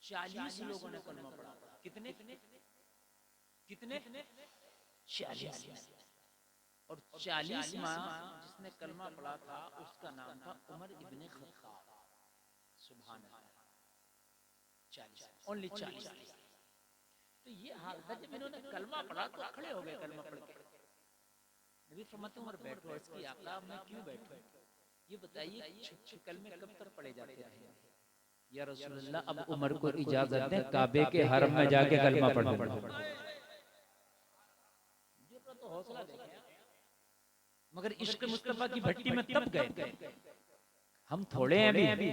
40 लोगों ने कलमा पढ़ा। कितने कितने 40। और 40वां जिसने कलमा पढ़ा था उसका नाम था उमर इब्ने खत्ताब। सुभान अल्लाह। 40, ओनली 40। तो ये हाल था जब इन्होंने कलमा पढ़ा तो खड़े हो गए कलमा पढ़ के। नबी फरमाते उमर बैठो। इसकी आका मैं क्यों बैठूं? ये बताइए छह कलमे कब तक पढ़े जाते रहे? या रसूलुल्लाह अब उमर को इजाजत दें काबे के हरम में जाके कलमा पढ़ने। तो हौसला देखें। मगर इश्क मुस्तफा की भट्टी में तब गए। हम थोड़े हैं अभी।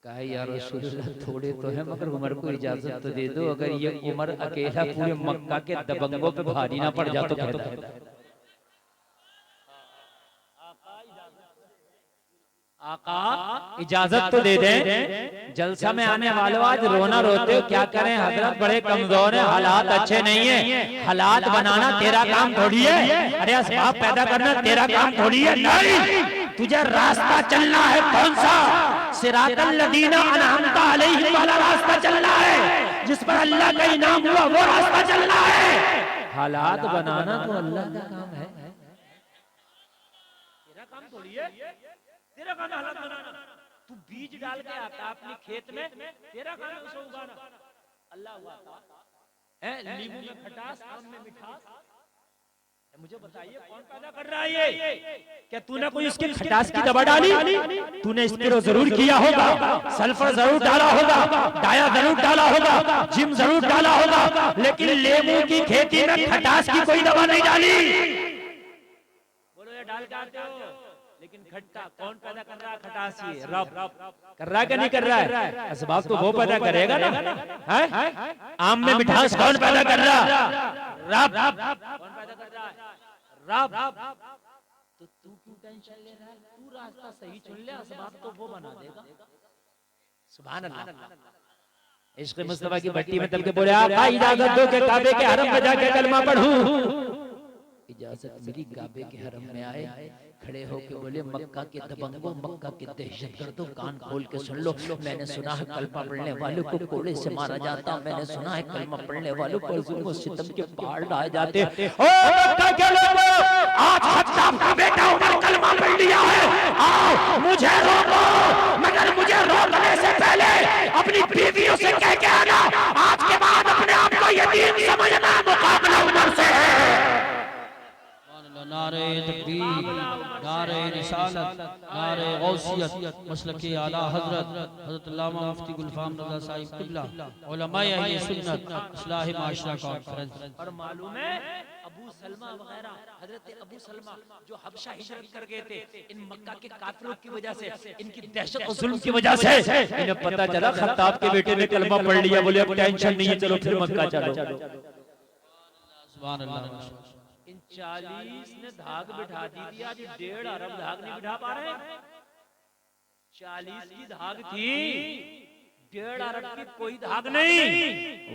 कहा या रसूलुल्लाह थोड़े तो हैं मगर उमर को इजाजत तो दे दो। अगर ये उमर अकेला पूरे मक्का के दबंगों पे भारी ना पड़ जा तो कहता है आका इजाजत तो दे दें। जलसा में आने वालों आज रोना रोते हो, क्या करें हजरत बड़े कमजोर हैं, हालात अच्छे नहीं है। हालात बनाना तेरा काम थोड़ी है। अरे असबाब पैदा करना तेरा काम थोड़ी है। नहीं, तुझे रास्ता चलना है। कौन सा? सिरातल लदीना अनअमता अलैहिम वाला रास्ता चलना है, जिस पर अल्लाह का इनाम हुआ वो रास्ता चलना है। हालात बनाना तो अल्लाह का काम है, तेरा काम थोड़ी है। तेरा काम हालात बनाना। तू बीज डाल के आता अपने खेत में, तेरा काम है उसे उगाना। अल्लाह उगाता है। नींबू में खटास, आम में मिठास। मुझे बताइए कौन पैदा कर रहा है ये? क्या तूने कोई उसकी खटास की दवा डाली? तूने स्प्रे जरूर किया होगा, सल्फर जरूर डाला होगा, डाया जरूर डाला होगा, जिम जरूर डाला होगा, लेकिन लेमू की खेती में खटास की कोई दवा नहीं डाली। बोलो ये डाल के आते हो, लेकिन खट्टा कौन पैदा कर रहा है? खटास ये रब कर रहा है कि नहीं कर रहा है? असबाब तो वो पैदा करेगा ना। है आम में मिठास कौन पैदा कर रहा है? रब। कौन पैदा कर रहा है? रब। तो तू क्यों टेंशन ले रहा है? तू रास्ता सही चुन ले, असबाब तो वो बना देगा। सुभान अल्लाह। इश्क मुस्तफा की भट्टी में तब के बोले आका इजाजत दो कि काबे के हरम में जाके कलमा पढ़ूं। इजाजत मिली, काबे के हरम में आए, खड़े होके बोले मक्का के दबंगों, मक्का के दहशतगर्दों, कान खोल के सुन लो। मैंने सुना है कलमा पढ़ने वालों को कोड़े से मारा जाता। मैंने सुना है कलमा पढ़ने वालों को जुल्म सितम के पहाड़ ढाए जाते। ओ मक्का के लोगों, आज खत्ताब का बेटा उमर कलमा पढ़ लिया है, आओ मुझे रोको। मगर मुझे रोकने से पहले अपनी बीवियों से कह के आना, आज के बाद अपने आप को यतीम समझना, मुकाबला उमर से है। नारे तकबीर, नारे रिसालत, नारे गौसियत, मसलक आला हजरत हजरत अल्लामा मुफ्ती गुलफाम रज़ा साहिब क़िबला, उलमाए अहले सुन्नत, इस्लाह माशरा कॉन्फ्रेंस। और मालूम है अबू सलमा वगैरह, हजरत अबू सलमा जो हबशा हिजरत कर गए थे, इन मक्का के काफिरों की वजह से, इनकी दहशत और जुल्म की वजह से इन्हें पता चला खत्ताब के बेटे ने कलमा पढ़ लिया। बोले अब टेंशन नहीं है, चलो फिर मक्का चलो। सुभान अल्लाह। इन 40 ने धाग बिठा दी थी, आज 1.5 अरब धाग नहीं बिठा पा रहे। 40 की धाग थी, 1.5 अरब की कोई धाग नहीं।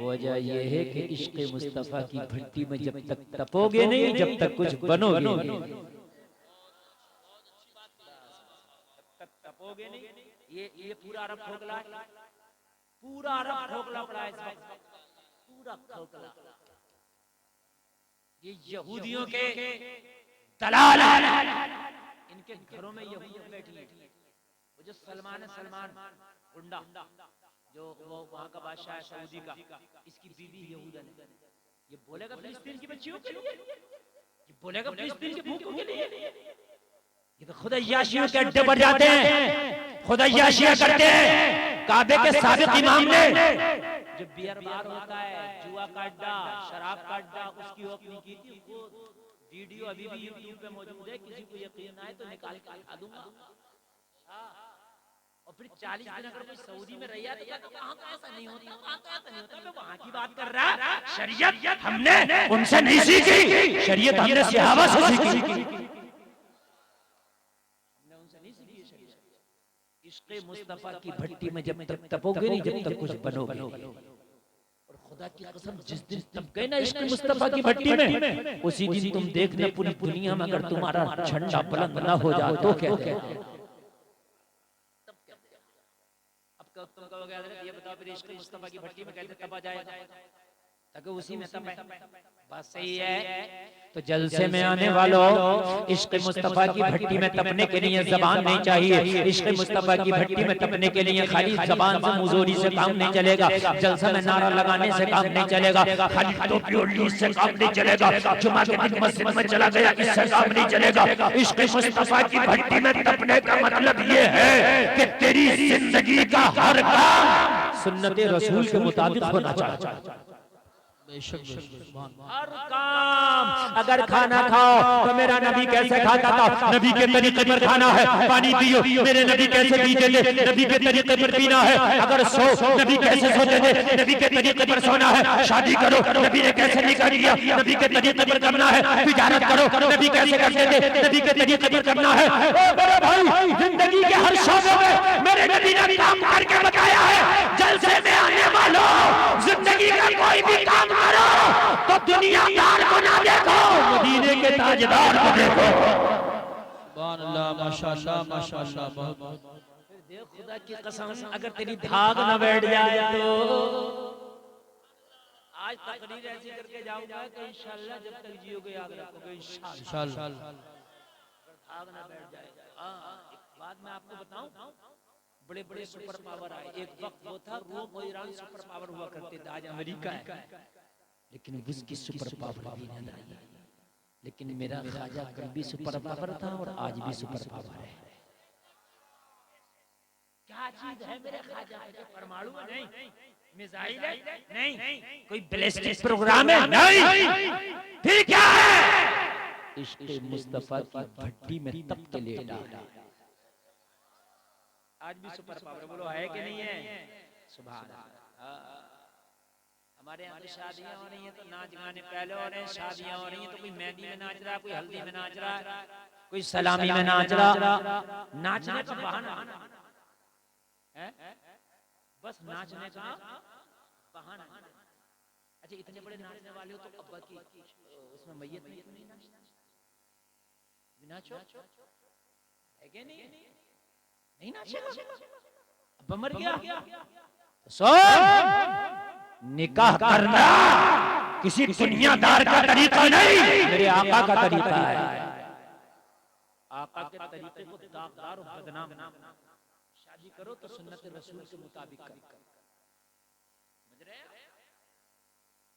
वजह यह है कि इश्क़ मुस्तफा की भट्टी में जब तक तपोगे नहीं, जब तक कुछ बनोगे नहीं, जब तक तपोगे नहीं। ये पूरा अरब खोखला है, पूरा अरब खोखला पड़ा है इस वक्त, पूरा खोखला। ये यहूदियों के दलाल हैं, इनके घरों में यहूदियां बैठी हैं। वो जो सलमान गुंडा, जो वो वहां का बादशाह है सऊदी का, इसकी बीवी यहूदन है। ये बोलेगा फिलिस्तीन की बच्चियों के लिए, ये बोलेगा फिलिस्तीन के भूखों के लिए। ये तो खुद अय्याशियों के अड्डे बढ़ जाते हैं, खुद अय्याशियां करते हैं। काबे के साबिक इमाम ने जो बियर बार होता है, जुआ का अड्डा, शराब का अड्डा, उसकी ओपनिंग की थी। वो वीडियो अभी भी यूट्यूब पे मौजूद है, किसी को यकीन आए तो निकाल के दिखा दूंगा। और फिर 40 दिन अगर कोई सऊदी में रह जाता तो वहां तो ऐसा नहीं होता, वहां तो ऐसा नहीं होता। मैं वहां की बात कर रहा, शरीयत हमने उनसे नहीं सीखी, शरीयत हमने सहाबा से सीखी। इश्क़ मुस्तफा की भट्टी में जब तक तपोगे नहीं, जब तक कुछ बनोगे। और खुदा की कसम जिस दिन तप गए ना इश्क़ मुस्तफा की भट्टी में, उसी दिन तुम देखना पूरी दुनिया में अगर तुम्हारा झंडा बुलंद ना हो जाए तो क्या। अब तुम कहोगे हजरत ये बताओ फिर इश्क मुस्तफा की भट्टी में कैसे तपा जाएगा, ताकि उसी में तपे। बात सही है। तो जलसे में आने वालों, इश्क मुस्तफा की भट्टी में तपने के लिए जबान नहीं चाहिए। इश्क मुस्तफा की भट्टी में तपने के लिए खाली जबान से मुजोरी से काम नहीं चलेगा। जलसे में नारा लगाने से काम नहीं चलेगा। खाली टोपी ओढ़ने से काम नहीं चलेगा। जुमा के दिन मस्जिद में चला गया इससे काम नहीं चलेगा। इश्क मुस्तफा की भट्टी में तपने का मतलब ये है कि तेरी जिंदगी का हर काम सुन्नत रसूल के मुताबिक होना चाहिए। हर काम, अगर खाना खाओ तो मेरा नबी कैसे खाता था, नबी के तरीके पर खाना है। पानी पियो, मेरे नबी कैसे पीते थे, नबी के तरीके पर पीना है। अगर सो, नबी कैसे सोते थे, नबी के तरीके पर सोना है। शादी करो, नबी ने कैसे निकाह किया, नबी के तरीके पर करना है। तिजारत करो, नबी कैसे करते थे, नबी के तरीके पर करना है। ओ मेरे भाई, जिंदगी के हर शोबे में मेरे नबी ने काम करके बताया है। जलसे में आने वालों, जिंदगी का कोई भी काम करो तो दुनियादार को ना देखो, मदीने के ताजदार को देखो। सुभान अल्लाह, माशाअल्लाह माशाअल्लाह। फिर देख खुदा की कसम, अगर तेरी धाग ना बैठ जाए तो आज तकरीर ऐसी करके जाऊंगा कि इंशाअल्लाह जब तक जियोगे याद रखोगे इंशाअल्लाह। धाग ना बैठ जाए। एक बात मैं आपको बताऊं, बड़े बड़े सुपर पावर आए। एक वक्त वो था रोम और ईरान सुपर पावर हुआ करते थे। आज अमेरिका है, लेकिन उसकी सुपर पावर भी नहीं आई। लेकिन मेरा ख्वाजा कल भी सुपर पावर था और आज भी सुपर पावर है। क्या चीज है मेरे ख्वाजा में? परमाणु नहीं, मिसाइल है नहीं, कोई बैलिस्टिक प्रोग्राम है नहीं, फिर क्या है? इश्क़ मुस्तफा की भट्टी में तप के लिए डाला। आज भी सुपर पावर बोलो है कि नहीं है? सुभान अल्लाह। हमारे यहाँ शादियां हो रही हैं तो नाच गाने पहले हो रहे हैं। शादियां हो रही हैं तो कोई मेहंदी में नाच रहा है, कोई हल्दी में नाच रहा है, कोई सलामी में नाच रहा। नाचने का बहाना है, बस नाचने का बहाना। अच्छा, इतने बड़े नाचने वाले हो तो अब्बा की उसमें मैयत नहीं नाचो है कि नहीं नाचेगा? अब्बा मर गया। निकाह करना किसी दुनियादार का तरीका नहीं, मेरे आका का तरीका है। आका के तरीके को दागदार और बदनाम। शादी करो तो सुन्नत रसूल के मुताबिक करो। समझ रहे हैं?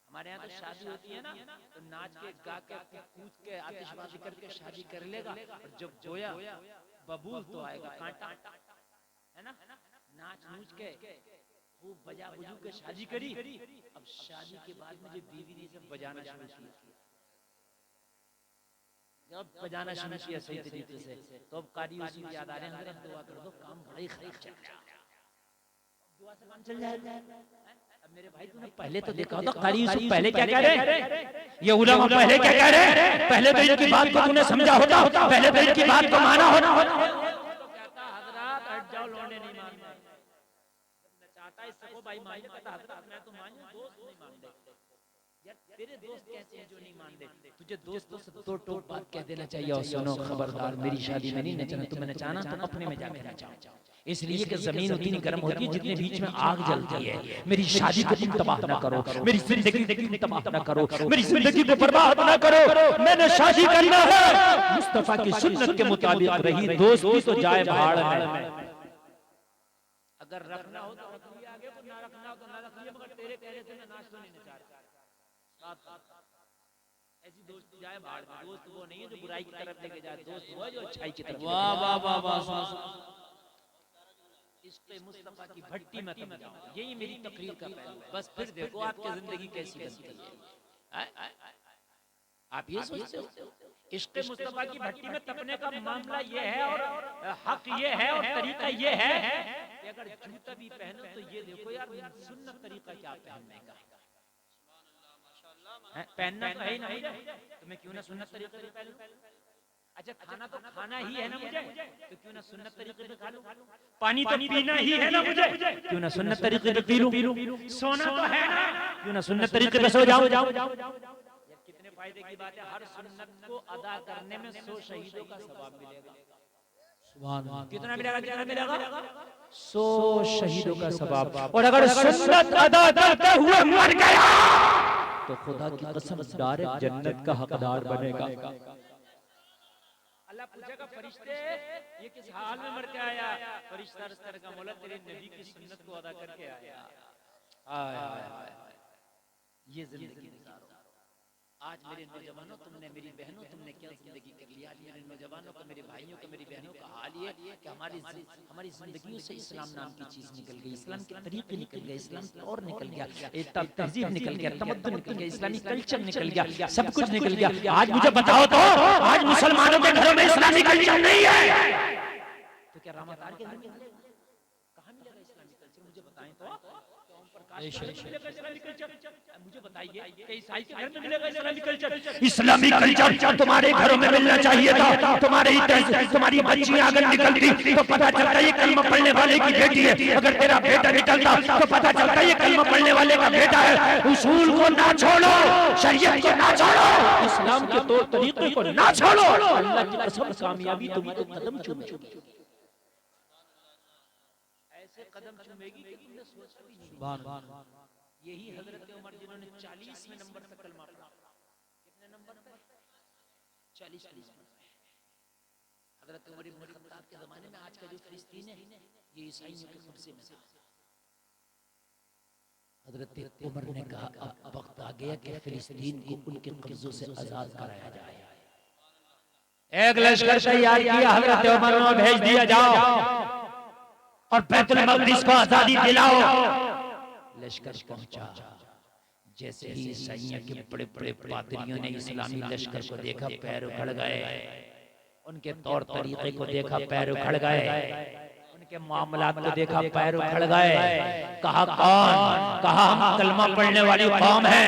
हमारे यहाँ तो शादी होती है ना, तो नाच के गा के कूद के आतिशबाजी करके शादी कर लेगा, और जब गोया बबूल तो आएगा कांटा, है ना? नाच नूच के खूब बजा बुजू के शादी करी। अब शादी के बाद मुझे बीवी ने जब बजाना शुरू किया, जब बजाना शुरू किया सही तरीके से, तो अब कारी उसी याद आ रहे हैं, हजरत दुआ कर दो, काम बड़ा ही खराब चल रहा है। दुआ से काम चल जाएगा। अब मेरे भाई तूने पहले तो देखा होगा कारी यूसुफ पहले क्या कह रहे हैं, ये उलमा पहले क्या कह रहे हैं। पहले तो इनकी बात को तूने समझा होता, पहले तो इनकी बात को माना होता। तो कहता हजरत हट जाओ, लौंडे नहीं मानते। चाहता इसको भाई मान लेता हजरत, मैं तो मान दोस्त नहीं मानते। यार तेरे दोस्त कैसे हैं जो नहीं मानते? तुझे दोस्तों से दो टोक बात कह देना चाहिए, और सुनो खबरदार, मेरी शादी में नहीं नचना, तुम्हें नचाना तो अपने में जाके नचाओ। इसलिए कि जमीन उतनी गर्म होती है जितने बीच में आग जलती है। मेरी शादी को तुम तबाह ना करो, मेरी जिंदगी तुम तबाह ना करो, मेरी जिंदगी को बर्बाद ना करो। मैंने शादी करना है मुस्तफा की सुन्नत के मुताबिक, रही दोस्ती तो जाए भाड़ में। अगर रखना हो तो रख लिया आगे, तो ना रखना हो तो ना रख लिया, मगर तेरे कहने से मैं नाच तो नहीं नचा रहा। ऐसी दोस्ती जाए भाड़ में। दोस्त वो नहीं है जो बुराई की तरफ लेके जाए, दोस्त वो जो अच्छाई की तरफ। वाह वाह वाह वाह। इश्क़ मुस्तफा की भट्टी में तप जाओ, यही मेरी तकरीर का पहलू है। बस फिर देखो आपकी जिंदगी कैसी बनती है। आप ये सोचते हो इश्क़ मुस्तफा की भट्टी में तपने का मामला ये है, और हक ये है, और तरीका ये है कि अगर जूता भी पहनो तो ये देखो यार सुन्नत तरीका क्या पहनने का है। पहनना तो है ही ना मुझे, तो मैं क्यों ना सुन्नत तरीके से पहनूं? अच्छा, खाना तो खाना ही है ना मुझे, तो क्यों ना सुन्नत तरीके से खा लूं? पानी तो पीना ही है ना मुझे, क्यों ना सुन्नत तरीके से पी लूं? सोना तो है ना, क्यों ना सुन्नत तरीके से सो जाऊं? कितने फायदे की बात है। हर सुन्नत को अदा करने में 100 शहीदों का सवाब मिलेगा। सुभान अल्लाह। कितना मिलेगा, कितना मिलेगा? 100 शहीदों का सवाब। और अगर सुन्नत अदा करते हुए मर गया तो खुदा की कसम डायरेक्ट जन्नत का हकदार बनेगा। अल्लाह पूछेगा फरिश्ते ये किस हाल में मर के आया? फरिश्ता अर्ज करेगा मौला तेरे नबी की सुन्नत को अदा करके आया। हाय हाय हाय, ये जिंदगी गुजारो। आज मेरे नौजवानों, तुमने, मेरी बहनों, तुमने क्या जिंदगी कर लिया? आज मेरे नौजवानों को, मेरी भाइयों को, मेरी बहनों का हाल ये कि हमारी जिंदगियों से इस्लाम नाम की चीज निकल गई, इस्लाम के तरीके निकल गए, इस्लाम की और निकल गया, तहजीब निकल गया, तमद्दुन निकल गया, इस्लामी कल्चर निकल गया, सब कुछ निकल गया। आज मुझे बताओ तो, आज मुसलमानों के घरों में इस्लामी कल्चर नहीं है तो क्या रामातार के घर में कहाँ मिलेगा इस्लामी कल्चर? मुझे बताएं तो। मुझे बताइए कि ईसाई के घर में मिलेगा इस्लामी कल्चर? इस्लामी कल्चर तुम्हारे घरों में मिलना चाहिए था। तुम्हारी बच्चियां अगर निकलती तो पता चलता ये कलमा पढ़ने वाले की बेटी है, अगर तेरा बेटा निकलता तो पता चलता ये कलमा पढ़ने वाले का बेटा है। उसूल को ना छोड़ो, शरीयत को ना छोड़ो, इस्लाम के तौर तरीके को ना छोड़ो, अल्लाह की कसम कामयाबी तुम्हारे कदम चूमेगी। ऐसे कदम चूमेगी कि तुमने सोचा भी नहीं। सुभान अल्लाह। यही हजरत उमर जिन्होंने 40वें नंबर तक कलमा पढ़ा। कितने नंबर पे? 40वें नंबर पे। हजरत उमर इब्न खत्ताब के जमाने में आज का जो फिलिस्तीन है ये ईसाइयों के कब्जे में था। हजरत उमर ने कहा अब वक्त आ गया कि फिलिस्तीन को उनके कब्जों से आजाद कराया जाए। एक लश्कर तैयार किया, हजरत उमर ने भेज दिया, जाओ और बैतुल मक़दिस को आजादी दिलाओ। लश्कर पहुंचा। जैसे ही ईसाइयों के बड़े बड़े पादरियों ने इस्लामी लश्कर को देखा, पैर उखड़ गए। उनके तौर तरीके को देखा, पैर उखड़ गए। उनके मामलात को देखा, पैर उखड़ गए। कहा कौन? कहा हम कलमा पढ़ने वाली कौम है।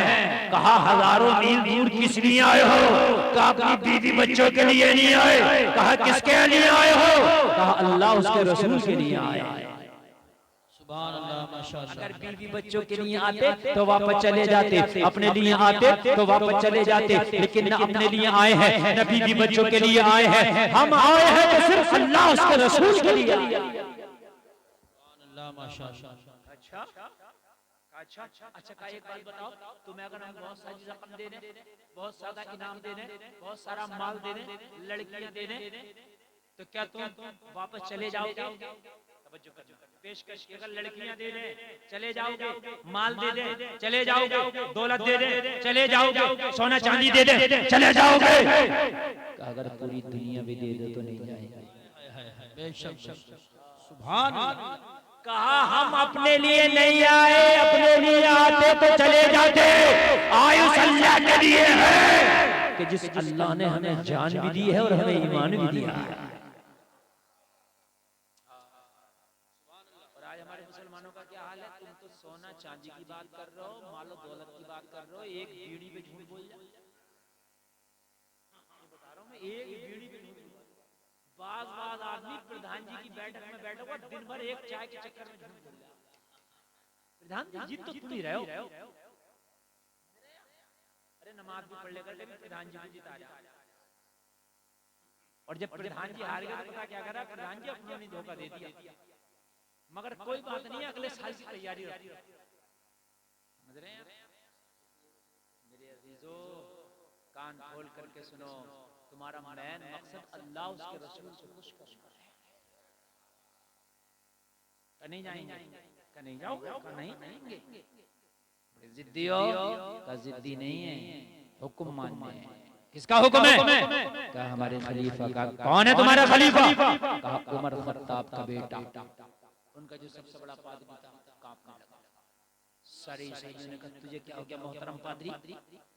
कहा हजारों मील दूर किस लिए आए हो? कहा अपनी बीवी बच्चों के लिए नहीं आए। कहा किसके लिए आए हो? कहा अल्लाह उसके रसूल के लिए आए। सुभान अल्लाह, माशाअल्लाह। अगर बीवी बच्चों के लिए आते तो वापस चले जाते, अपने लिए आते तो वापस चले जाते, लेकिन न अपने लिए आए हैं न बीवी बच्चों के लिए आए हैं। हम आए हैं तो सिर्फ अल्लाह उसके रसूल के लिए। सुभान अल्लाह, माशाअल्लाह। अच्छा का एक बात बताओ, तुम्हें अगर हम बहुत सारी रकम दे दें, बहुत सारा इनाम दे दें, बहुत सारा माल दे दें, लड़कियां दे दें, तो क्या तुम वापस चले जाओगे? पेशकश की अगर लड़कियां दे दें चले जाओगे, माल दे दें चले जाओगे, दौलत दे दें चले जाओगे, सोना चांदी दे दें चले जाओगे। अगर पूरी दुनिया भी दे दे तो नहीं जाएगा। बेशक। सुभान अल्लाह। कहा हम अपने लिए नहीं आए, अपने लिए आते तो चले जाते। आए उस अल्लाह के लिए है कि जिस अल्लाह ने हमें जान भी दी है और हमें ईमान भी दिया है। और आज हमारे मुसलमानों का क्या हाल है? तुम तो सोना चांदी की बात कर रहे हो, मालो दौलत की बात कर रहे हो, एक बीड़ी पे झूठ बोल जाए। बता रहा हूँ मैं, एक बीड़ी पे झूठ। बाज आदमी प्रधान जी की बैठक में बैठा हुआ दिन भर एक चाय के चक्कर में झूठ बोल रहा। प्रधान जी जीत तो तुम ही रहे हो। अरे नमाज भी पढ़ लेकर लेकिन प्रधान जी को जिता रहा। और जब प्रधान जी हार गए तो पता क्या करा? प्रधान जी अपनों ने धोखा दे दिया। मगर कोई बात नहीं है, अगले साल की तैयारी रखी। समझ रहे हैं मेरे अजीजों? कान खोल करके सुनो, तुम्हारा मेन मकसद अल्लाह उसके रसूल से खुश करना है। नहीं जाएंगे? नहीं जाओगे? नहीं जाएंगे। जिद्दी हो? का जिद्दी नहीं है, हुक्म मानने हैं। किसका हुक्म है? कहा हमारे खलीफा का। कौन है तुम्हारा खलीफा? कहा उमर खत्ताब का बेटा। उनका जो सबसे बड़ा पादरी था कांपने लगा। सारे ईसाइयों ने कहा तुझे क्या हो गया मोहतरम पादरी?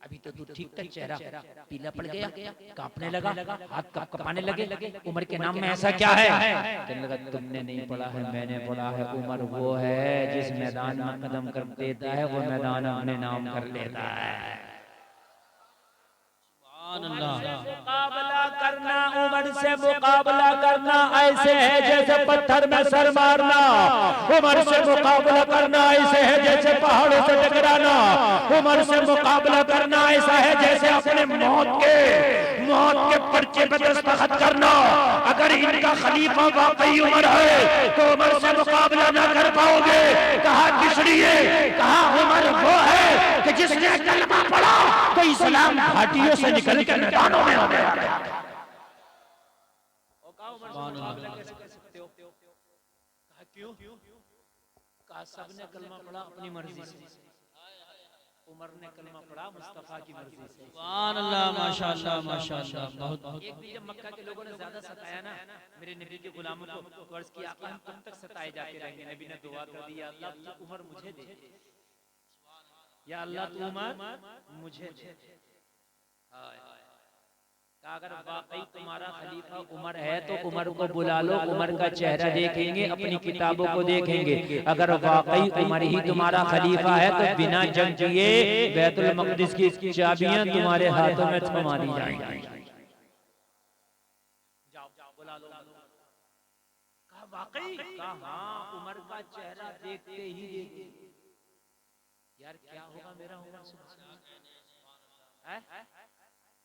अभी तो तू ठीक था, चेहरा पीला पड़ गया, कांपने लगा, हाथ कांपने लगे। उमर के नाम में ऐसा क्या है? कहने लगा तुमने नहीं पढ़ा है, मैंने पढ़ा है। उमर वो है जिस मैदान में कदम कर देता है वो मैदान अपने नाम कर लेता है। मुकाबला करना, उमर से मुकाबला करना ऐसे है जैसे पत्थर में सर मारना। उमर से मुकाबला करना ऐसे है जैसे पहाड़ों से टकराना। उमर से मुकाबला करना ऐसा है जैसे अपने मौत के पर्चे पे दस्तखत करना। अगर इनका खलीफा वाकई उमर है तो उमर से मुकाबला ना कर पाओगे। कहा किसलिए? कहा उमर वो है कि जिसने कलमा पढ़ा तो इस्लाम घाटियों से निकल के मैदानों में हो गया। क्यों? कहा सबने कलमा पढ़ा अपनी मर्जी से, उमर ने कलमा पढ़ा मुस्तफा की मर्जी से। सुभान अल्लाह, माशाअल्लाह माशाअल्लाह। बहुत एक भी जब मक्का के लोगों ने ज्यादा सताया ना मेरे नबी के गुलामों को, तो अर्ज किया आका हम तुम तक सताए जाते रहेंगे। नबी ने दुआ कर दी, या अल्लाह तू उमर मुझे दे, या अल्लाह तू उमर मुझे दे। अगर वाकई तुम्हारा खलीफा उमर है तो उमर को बुला लो, उमर का चेहरा देखेंगे, अपनी किताबों को देखेंगे। अगर वाकई उमर ही तुम्हारा खलीफा है तो बिना जंग किए बैतुल मक़दिस की चाबियां तुम्हारे हाथों में थमा दी जाएंगी। जाओ बुला लो। कहा वाकई? कहा हाँ, उमर का चेहरा देखते ही यार क्या होगा मेरा उमर है?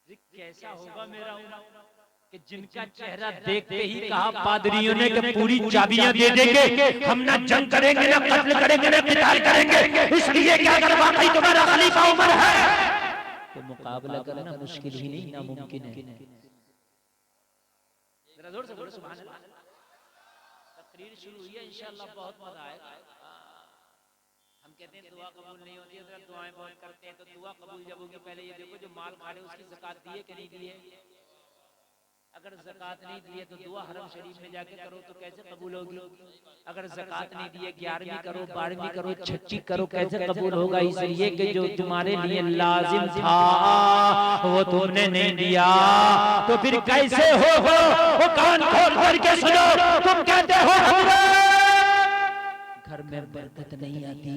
कैसा होगा मेरा उमर कि जिनका चेहरा देखते ही कहा पादरियों ने कि पूरी चाबियां दे देंगे, हम ना जंग करेंगे, ना कत्ल करेंगे, ना क़िताल करेंगे। इसलिए क्या अगर वाकई तुम्हारा खलीफा उमर है तो मुकाबला करना मुश्किल ही नहीं, नामुमकिन है। जरा जोर से बोलो सुभान अल्लाह। तकरीर शुरू हुई है, इंशाअल्लाह बहुत मजा आएगा। हम कहते हैं दुआ कबूल नहीं होती है, दुआएं बहुत करते हैं, तो दुआ कबूल जब होगी पहले ये देखो जो माल खा रहे उसकी ज़कात दी है कि नहीं दी है। अगर ज़कात नहीं दी है तो दुआ हरम शरीफ में जाके करो तो कैसे कबूल होगी? अगर ज़कात नहीं दी है 11वीं करो, 12वीं करो, 6वीं करो, कैसे कबूल होगा? इसलिए कि जो तुम्हारे लिए लाजिम था वो तुमने नहीं दिया तो फिर कैसे होगा? वो कान खोल करके सुनो, तुम कहते हो घर में बरकत नहीं आती,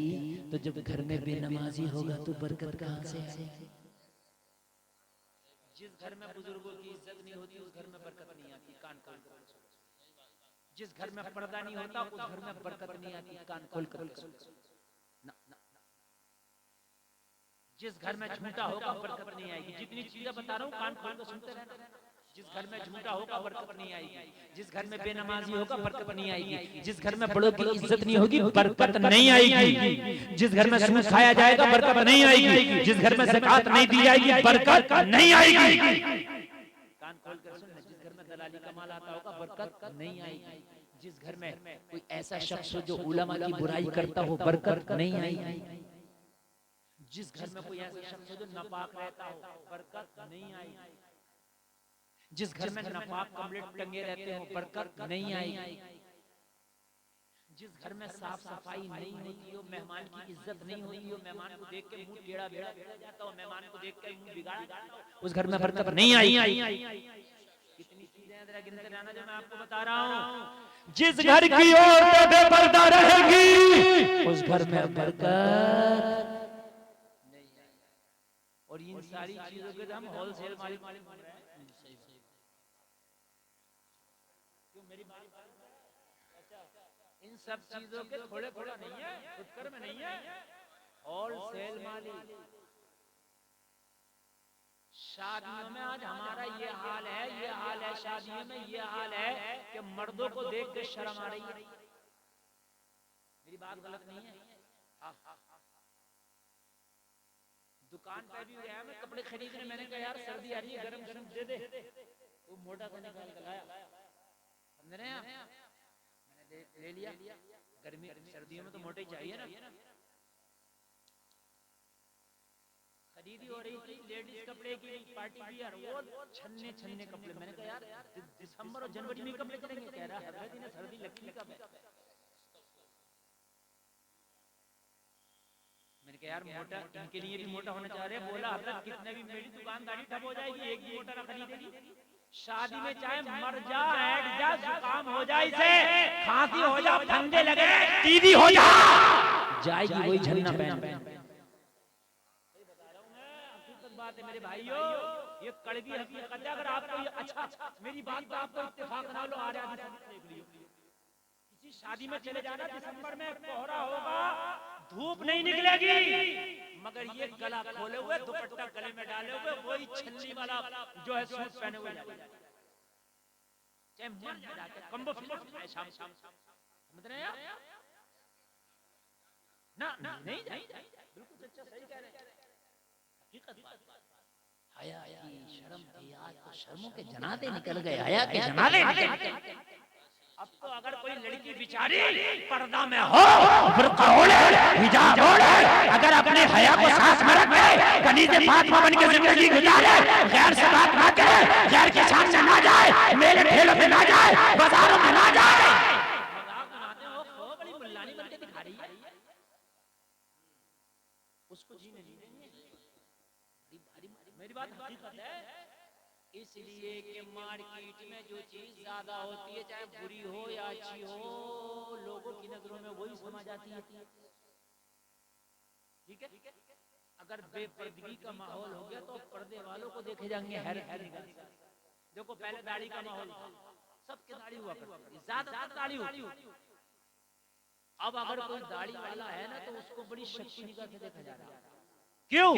तो जब घर में बेनमाजी होगा तो बरकत कहां से आएगी? जिस घर में बुजुर्गों की इज्जत नहीं होती उस घर में बरकत नहीं आती। कान खोल कर जिस घर में पर्दा नहीं होता उस घर में बरकत नहीं आती। कान खोल कर जिस घर में झूठा होगा बरकत नहीं आएगी। जितनी चीजें बता रहा हूँ कान खोल कर सुनते रहना। जिस घर में झूठा होगा बरकत नहीं आएगी, जिस घर में बेनमाजी होगा बरकत नहीं आएगी, जिस घर में बड़ों की इज्जत नहीं होगी बरकत नहीं आएगी, जिस घर में सूद खाया जाएगा बरकत नहीं आएगी, जिस घर में ज़कात नहीं दी जाएगी बरकत नहीं आएगी। कान खोल कर सुन, जिस घर में दलाली का माल आता होगा बरकत नहीं आएगी। जिस घर में कोई ऐसा शख्स हो जो उलमा की बुराई करता हो बरकत नहीं आएगी। जिस घर में कोई ऐसा शख्स हो जो नापाक रहता हो बरकत नहीं आएगी। जिस घर में नापाक कपड़े टंगे रहते हो बरकत नहीं आएगी। जिस घर में साफ सफाई नहीं होती हो, मेहमान की इज्जत नहीं होती हो, मेहमान को देख के मुंह टेढ़ा बेड़ा जाता हो, मेहमान को देख के मुंह बिगाड़ा जाता हो, उस घर में बरकत नहीं आएगी। कितनी चीजें जरा गिनते रहना जो मैं आपको बता रहा हूँ। जिस घर की औरतें बेपर्दा रहेंगी उस घर में बरकत नहीं आएगी। और इन सारी चीजों के हम होलसेल मालिक बन रहे हैं। इन सब चीजों के थोड़े थोड़ा नहीं है, फुटकर में नहीं है, होलसेल मालिक। शादियों में आज हमारा ये हाल है, शादियों में ये हाल है कि मर्दों को देख के शर्म आ रही है। मेरी बात गलत नहीं है? दुकान पे भी गया मैं कपड़े खरीदने, मैंने कहा यार सर्दी आ रही है गरम गरम दे दे, वो मोटा सा निकाल के लाया, समझ रहे हैं? मैंने ले लिया। गर्मी सर्दियों में तो मोटे ही चाहिए ना। खरीदी हो रही थी लेडीज कपड़े की पार्टी वियर, वो छन्ने छन्ने कपड़े। मैंने कहा यार दिसंबर और जनवरी में कपड़े चलेंगे? कह रहा है सर्दी लगती कब है? मैंने कहा यार मोटा इनके लिए भी मोटा होना चाह रहे हैं। बोला हजरत कितने भी मेरी दुकानदारी ठप हो जाएगी, एक भी मोटा ना खरीदेगी। शादी में चाहे मर जा, ऐड जा, जुकाम हो जाए, इसे खांसी हो जा, फंदे लगे, टीबी हो जा, जाएगी वही झन्ना पहन। सही बता रहा हूं मैं, हकीकत बात है मेरे भाइयों। ये कड़वी हकीकत है। अगर आपको ये अच्छा मेरी बात पे आपको इत्तेफाक ना लो, आ रहा है देख लियो, किसी शादी में चले जाना, दिसंबर में कोहरा होगा, धूप नहीं निकलेगी, मगर ये गला खोले हुए, दुपट्टा गले में डाले हुए, वही छल्ली वाला जो है सूट पहने हुए चाहे मर जाके कंबो फिल्म शाम समझ रहे हैं ना? नहीं बिल्कुल सच्चा सही कह रहे हैं, हकीकत बात। हया की शर्म की आज तो शर्मों के जनादे निकल गए, हया के जनादे निकल गए। अब तो अगर कोई लड़की बिचारी पर्दा में हो, बुर्का ओढ़े, हिजाब ओढ़े, अगर अपने हया को सांस में रख के कनीज़े फातिमा बन के जिंदगी गुजारे, गैर से बात ना करे, गैर के सामने ना जाए, मेले ठेलों पे ना जाए, बाजारों में ना जाए, मजाक बनाते हो, खो बड़ी मुल्लानी बन के दिखा रही है, उसको जीने नहीं देंगे। मेरी बात हकीकत है, इसलिए कि मार्केट में जो चीज ज्यादा होती है, चाहे बुरी हो या अच्छी हो, लोगों की नजरों में वही समा जाती है। ठीक है, अगर बेपर्दगी का माहौल हो गया तो पर्दे वालों को देखे जाएंगे हैरत। देखो पहले दाढ़ी का माहौल था, सबके दाढ़ी हुआ करती थी, ज्यादातर दाढ़ी होती। अब अगर कोई दाढ़ी वाला है ना, तो उसको बड़ी शक्ति निगाह से देखा जा रहा है। क्यों?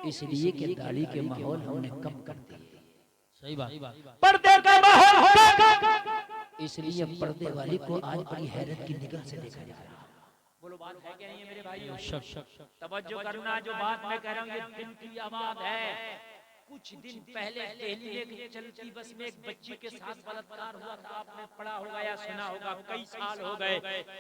इसलिए कि दाढ़ी के माहौल हमने कम कर दिए। सही बात। पर्दे का माहौल, इसलिए पर्दे वाली को आज बड़ी हैरत की निगाह से देखा जा रहा है। बोलो बात है क्या नहीं है मेरे भाई? शक तवज्जो करना, जो बात मैं कह रहा हूँ ये दिल की आवाज है। कुछ दिन पहले दिल्ली में एक चलती बस में एक बच्ची के साथ बलात्कार हुआ था, आपने पढ़ा होगा या सुना होगा, कई साल हो गए,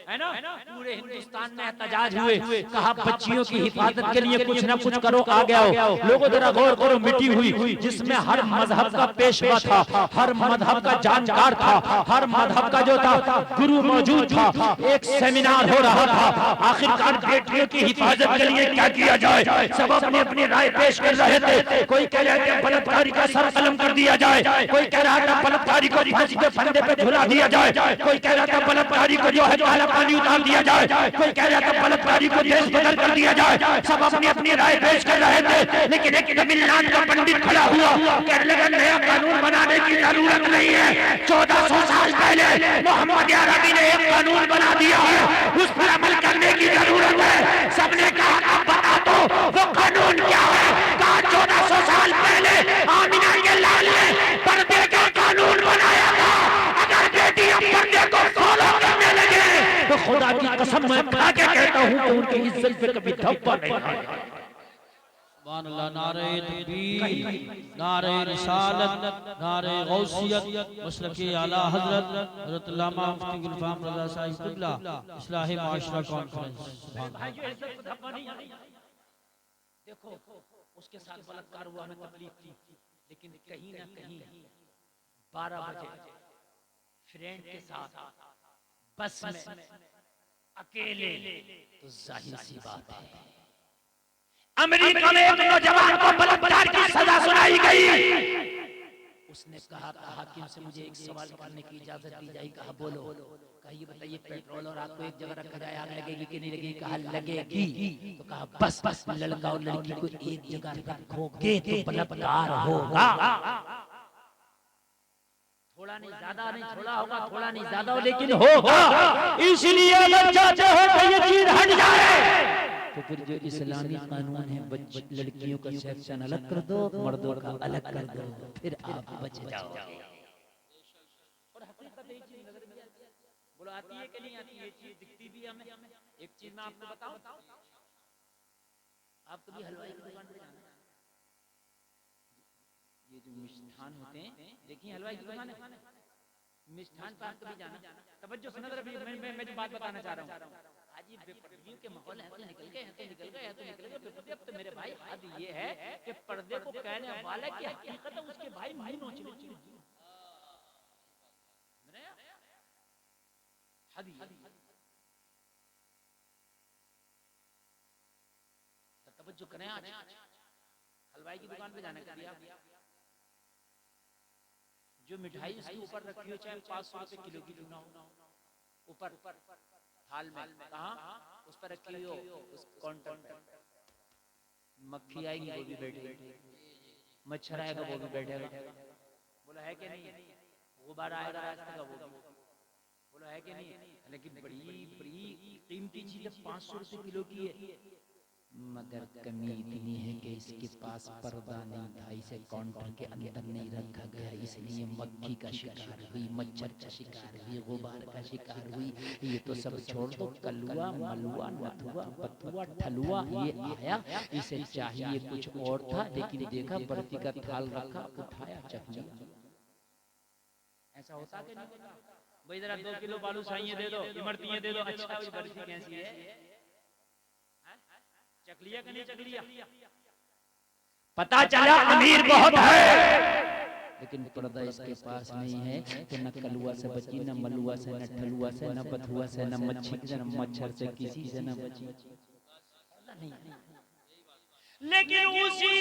है ना? पूरे हिंदुस्तान में एहतजाज हुए, कहा बच्चियों की हिफाजत के लिए कुछ ना कुछ करो, आ गया हो। लोगों जरा गौर करो, मिटी हुई जिसमें हर मजहब का पेशवा था, हर मजहब का जानकार था, हर मजहब का जो था गुरु मौजूद था, एक सेमिनार हो रहा था। आखिरकार बेटियों की हिफाजत के लिए क्या किया जाए, सब अपनी अपनी राय पेश कर रहे थे। कोई कह रहा था बलात्कारी का सर कलम कर दिया जाए, कोई कह रहा था बलात्कारी को फांसी के फंदे पे झुला दिया जाए, कोई कह रहा था बलात्कारी को जो है काला पानी उतार दिया जाए, कोई कह रहा था बलात्कारी को देश बदल कर दिया जाए। सब अपनी अपनी राय पेश कर रहे थे, लेकिन एक तमिलनाडु का पंडित खड़ा हुआ, कहने लगा नया कानून बनाने की जरूरत नहीं है, 1400 साल पहले मोहम्मद अरबी ने एक कानून बना दिया है, उस पर अमल करने की जरूरत है। सबने कहा अब बता दो वो कानून क्या है? कहा 1400 साल पहले आमिना के लाल ने पर्दे का कानून बनाया था। अगर बेटियां पर्दे को फॉलो करने लगे तो खुदा की कसम मैं खा के कहता हूं कि उनकी इज्जत पे कभी धब्बा नहीं आएगा। सुभान अल्लाह। नारे तकबीर, नारे रिसालत, नारे गौसियत, मसलके आला हजरत हजरत अल्लामा मुफ्ती गुलफाम रज़ा साहिब क़िबला इस्लाही माशरा कॉन्फ्रेंस। देखो उसके साथ बलात्कार हुआ, हमें तकलीफ थी, लेकिन कहीं ना कहीं 12 बजे फ्रेंड के साथ बस में अकेले, तो जाहिर सी बात है अमेरिका में एक नौजवान को बलात्कार की सजा सुनाई गई। उसने कहा हाकिम से मुझे एक सवाल करने की इजाजत दी जाए। कहा बोलो। कहा ये बताइए पेट्रोल और आग को एक जगह रखा जाए, आग लगेगी कि नहीं लगेगी? कहा लगेगी। तो कहा बस लड़का और लड़की को एक जगह रखोगे तो बलात्कार होगा। थोड़ा नहीं ज्यादा नहीं, थोड़ा होगा, थोड़ा नहीं ज्यादा, लेकिन होगा। इसलिए अगर चाहते हो कि ये चीज हट जाए तो फिर जो इस्लामी कानून है लड़कियों का सेक्शन अलग कर दो, मर्दों का अलग कर दो, फिर आप बच जाओगे। और हकीकत एक चीज नजर में बोलो आती है कि नहीं आती? ये चीज दिखती भी हमें। एक चीज मैं आपको बताऊं, आप कभी हलवाई की दुकान पे जाना, ये जो मिष्ठान होते हैं, देखिए हलवाई की दुकान है, मिष्ठान पर आप कभी जाना, तवज्जो सुनो जरा, मैं जो बात बताना चाह रहा हूँ। आज ये बेपर्दगी के माहौल है तो निकल गए, है तो निकल गए, है तो निकल गए बेपर्दगी। अब तो मेरे भाई हद ये है कि पर्दे को कहने वाले की हकीकत है उसके भाई मुंह नोच ले। हद ये तवज्जो करें। आज हलवाई की दुकान पे जाने का दिया, जो मिठाई उसके ऊपर रखी हो चाहे 500 रुपए किलो की क्यों ना हो, ऊपर थाल में, कहाँ उस पर रखी हो, उस काउंटर पर मक्खी आएगी वो भी बैठेगी, मच्छर आएगा वो भी बैठेगा। बोला है कि नहीं, गुब्बारा आएगा रास्ते का वो भी। बोला है कि नहीं, लेकिन बड़ी बड़ी कीमती चीज 500 रुपए किलो की है, मगर कमी इतनी है कि इसके पास पर्दा नहीं था, इसे काउंटर के अंदर नहीं रखा गया, इसलिए मक्खी का शिकार हुई, मच्छर का शिकार हुई, गुबार का शिकार हुई। ये तो सब छोड़ दो, कलुआ मलुआ नथुआ बथुआ ठलुआ ये आया, इसे चाहिए कुछ और था, लेकिन देखा बर्ती का थाल रखा, उठाया चख लिया। ऐसा होता कि नहीं होता? भाई जरा 2 किलो बालू साइए दे दो, इमरतियां दे दो, अच्छा भी बर्फी कैसी है, चकलिया कि नहीं चकलिया? पता चला अमीर बहुत है, लेकिन पर्दा इसके पास नहीं है, तो न कलुआ से बची, न मलुआ से, न ठलुआ से, न बथुआ से, न मच्छी से, न मच्छर से, किसी से न बची। लेकिन उसी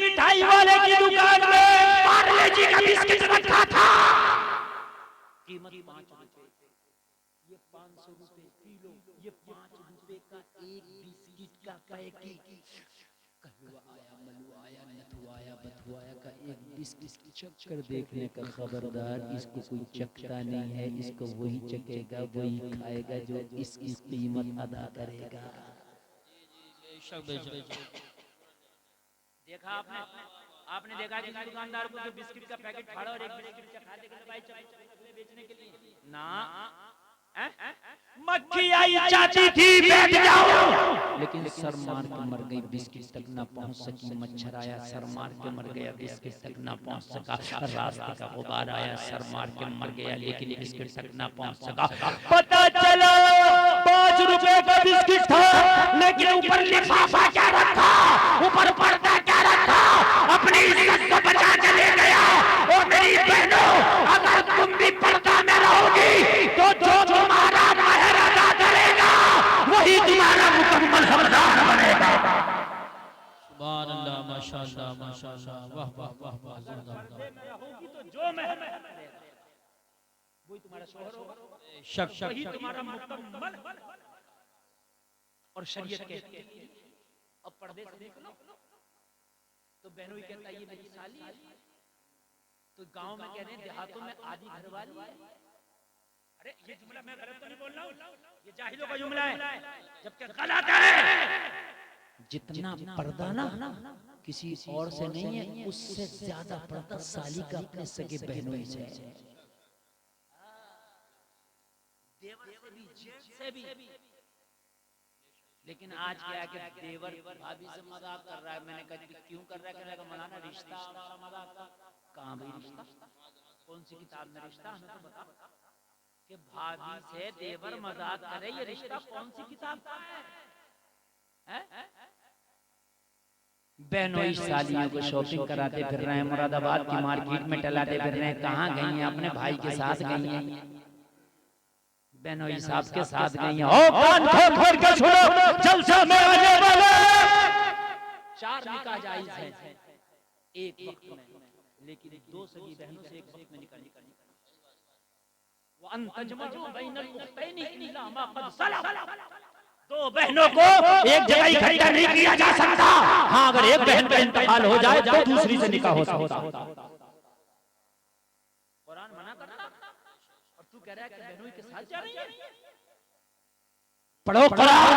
मिठाई वाले की दुकान में पार्ले जी का बिस्किट रखा था, कीमत 5 रुपए, ये 500 रुपए किलो, ये 5 रुपए का एक बिस्किट का पैकेट। कलुआ आया, मलुआ आया, नथुआ आया, बथुआ आया का एक बिस्किट चख कर देखने का, खबरदार इसको कोई चखता नहीं है, इसको वही चखेगा, वही खाएगा जो इसकी कीमत अदा करेगा। देखा आपने देखा कि दुकानदार को जो बिस्किट का पैकेट फाड़ा और एक बिस्किट चखा दे भाई चलो बेचने के लिए ना, मक्खी आई चाहती थी बैठ जाओ, लेकिन सर मार के मर गई, बिस्किट तक ना पहुंच सकी। मच्छर आया, सर मार के मर गया, बिस्किट तक ना पहुंच सका। रास्ते का गुबार आया, सर मार के मर गया, लेकिन बिस्किट तक ना पहुंच सका। पता चला 5 रुपए का बिस्किट था, लेकिन ऊपर लिफाफा क्या रखा, ऊपर पर्दा क्या रखा, अपनी इज्जत को बचा के ले गया। और मेरी बहनों, अगर तुम भी पर्दा में रहोगी तो जो तुम्हारा महर अदा करेगा वही तुम्हारा मुकम्मल हकदार बनेगा। सुभान अल्लाह, माशाअल्लाह माशाअल्लाह, वाह वाह वाह वाह, जिंदाबाद। होगी तो जो महर वही तुम्हारा शोहर होगा, शक शक वही तुम्हारा मुकम्मल। और शरीयत कहती है, अब पर्दे से देख लो तो बहनों ही कहता है ये मेरी साली है, तो गांव में कहते हैं देहातों में आधी घरवाली है। अरे ये जुमला मैं गलत तो नहीं बोल रहा हूँ, ये जाहिलों का जुमला है, जबकि गलत है। जितना पर्दा ना किसी और से नहीं है, उससे ज्यादा पर्दा साली का अपने सगे बहनों ही से है। देवर से भी, जेठ से भी। लेकिन आज क्या है कि देवर भाभी से मजाक कर रहा है। मैंने कहा कि क्यों कर रहा है, कहने लगा मौलाना रिश्ता हमारा मजाक का। कहाँ भाई रिश्ता, कौन सी किताब में रिश्ता, हमें तो बता कि भाभी से देवर मजाक करे, ये रिश्ता कौन सी किताब का है? बहनों ही सालियों को शॉपिंग कराते फिर रहे हैं, मुरादाबाद की मार्केट में टलाते फिर रहे हैं। कहाँ गई हैं, अपने भाई के साथ गई हैं, बहनों ही साहब के साथ गई हैं। ओ कान खोल के सुनो, जलसा में आने वाले 4 निकाह जायज है एक वक्त में, लेकिन 2 सगी बहनों से एक वक्त में निकाह नहीं। वो अंतजमउ बैनल उख्तैनी इल्ला मा क़द सलफ। 2 बहनों को एक जगह इकट्ठा नहीं किया जा सकता। हाँ, अगर एक बहन का इंतकाल हो जाए तो दूसरी से निकाह हो सकता। कुरान मना करता और तू कह रहा है कि बहनों के साथ जा रही है। पढ़ो कुरान,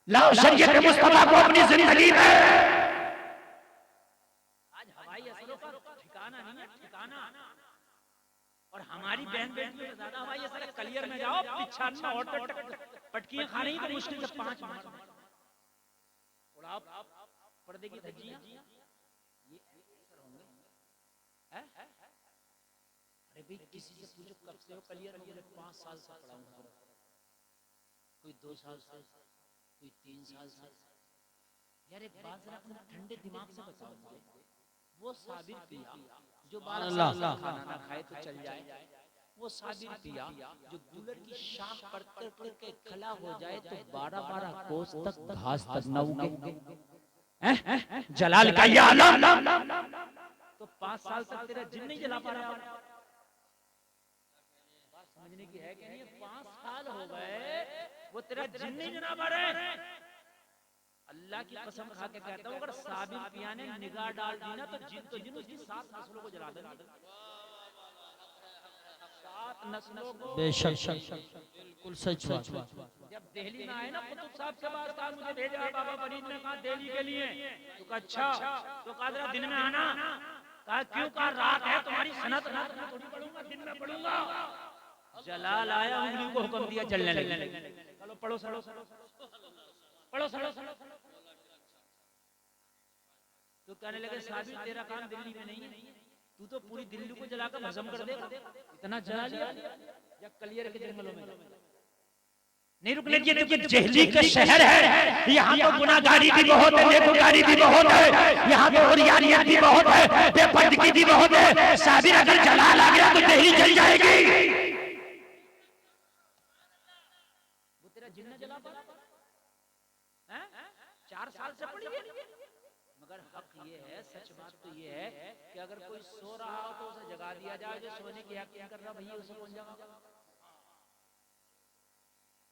लाओ शरीयत मुस्तफा को अपनी जिंदगी में। आज हवाई असरों का ठिकाना नहीं है, ठिकाना। और हमारी बहन बेटियों से ज्यादा हवाई असर है। कलियर में जाओ, पिछाना ऑटो पटकियां खा रही तो मुश्किल से 5 मिनट उड़ाओ पर्दे की धज्जियां, ये असर होंगे। अरे भाई किसी से पूछो कब से हो कलियर में, 5 साल से पढ़ा हूं, कोई 2 साल से, कोई 3 साल से। यार एक बात जरा अपने ठंडे दिमाग से बताओ मुझे, वो साबिर पिया जो 12 साल खाना ना खाए तो चल जाए, वो साबिर पिया जो गुलर की शाख पर करके खला हो जाए तो 12-12 कोस तक घास तक न उगे। जलाल का ये आलम, तो 5 साल तक तेरा जिन नहीं जला पा रहा। बात समझने की है कि नहीं? 5 साल हो गए वो तेरा जिन नहीं जना पा रहे। अल्लाह की कसम खा के कहता हूँ, अगर साबिर पिया ने निगाह डाल दी ना तो जिन उसकी 7 नस्लों को जला देंगे। 7 नस्लों को। बेशक बिल्कुल सच बात। जब दिल्ली में आए ना कुतुब साहब के पास, कहा मुझे भेजा बाबा फरीद ने, कहा दिल्ली के लिए। तो कहा अच्छा, तो कहा जरा दिन में आना। कहा क्यों? कहा रात है तुम्हारी सनत, रात में थोड़ी पढ़ूंगा, दिन में पढ़ूंगा। जलाल आया, उंगली को हुक्म दिया जलने लगे। चलो पढ़ो सड़ो पढ़ो सड़ो। तो कहने लगे साबिर तेरा काम दिल्ली में नहीं है, तू तो पूरी दिल्ली को जलाकर भस्म कर देगा। इतना जला लिया या कलियर के जंगलों में नहीं रुकने दिए, क्योंकि दिल्ली का शहर है, यहाँ तो गुनाहगारी भी बहुत है, नेकोकारी भी बहुत है, यहाँ तो औरियानियत भी बहुत है, बेपर्दगी भी बहुत है। साबिर अगर जलाल आ गया तो दिल्ली जल जाएगी। वो तेरा जिन्ना जला पाया 4 साल से पड़ी है। मगर हक ये है, सच बात तो ये है कि अगर कोई सो रहा हो तो उसे जगा दिया जाए, जो सोने की यकीन कर रहा भैया उसे कौन जगा?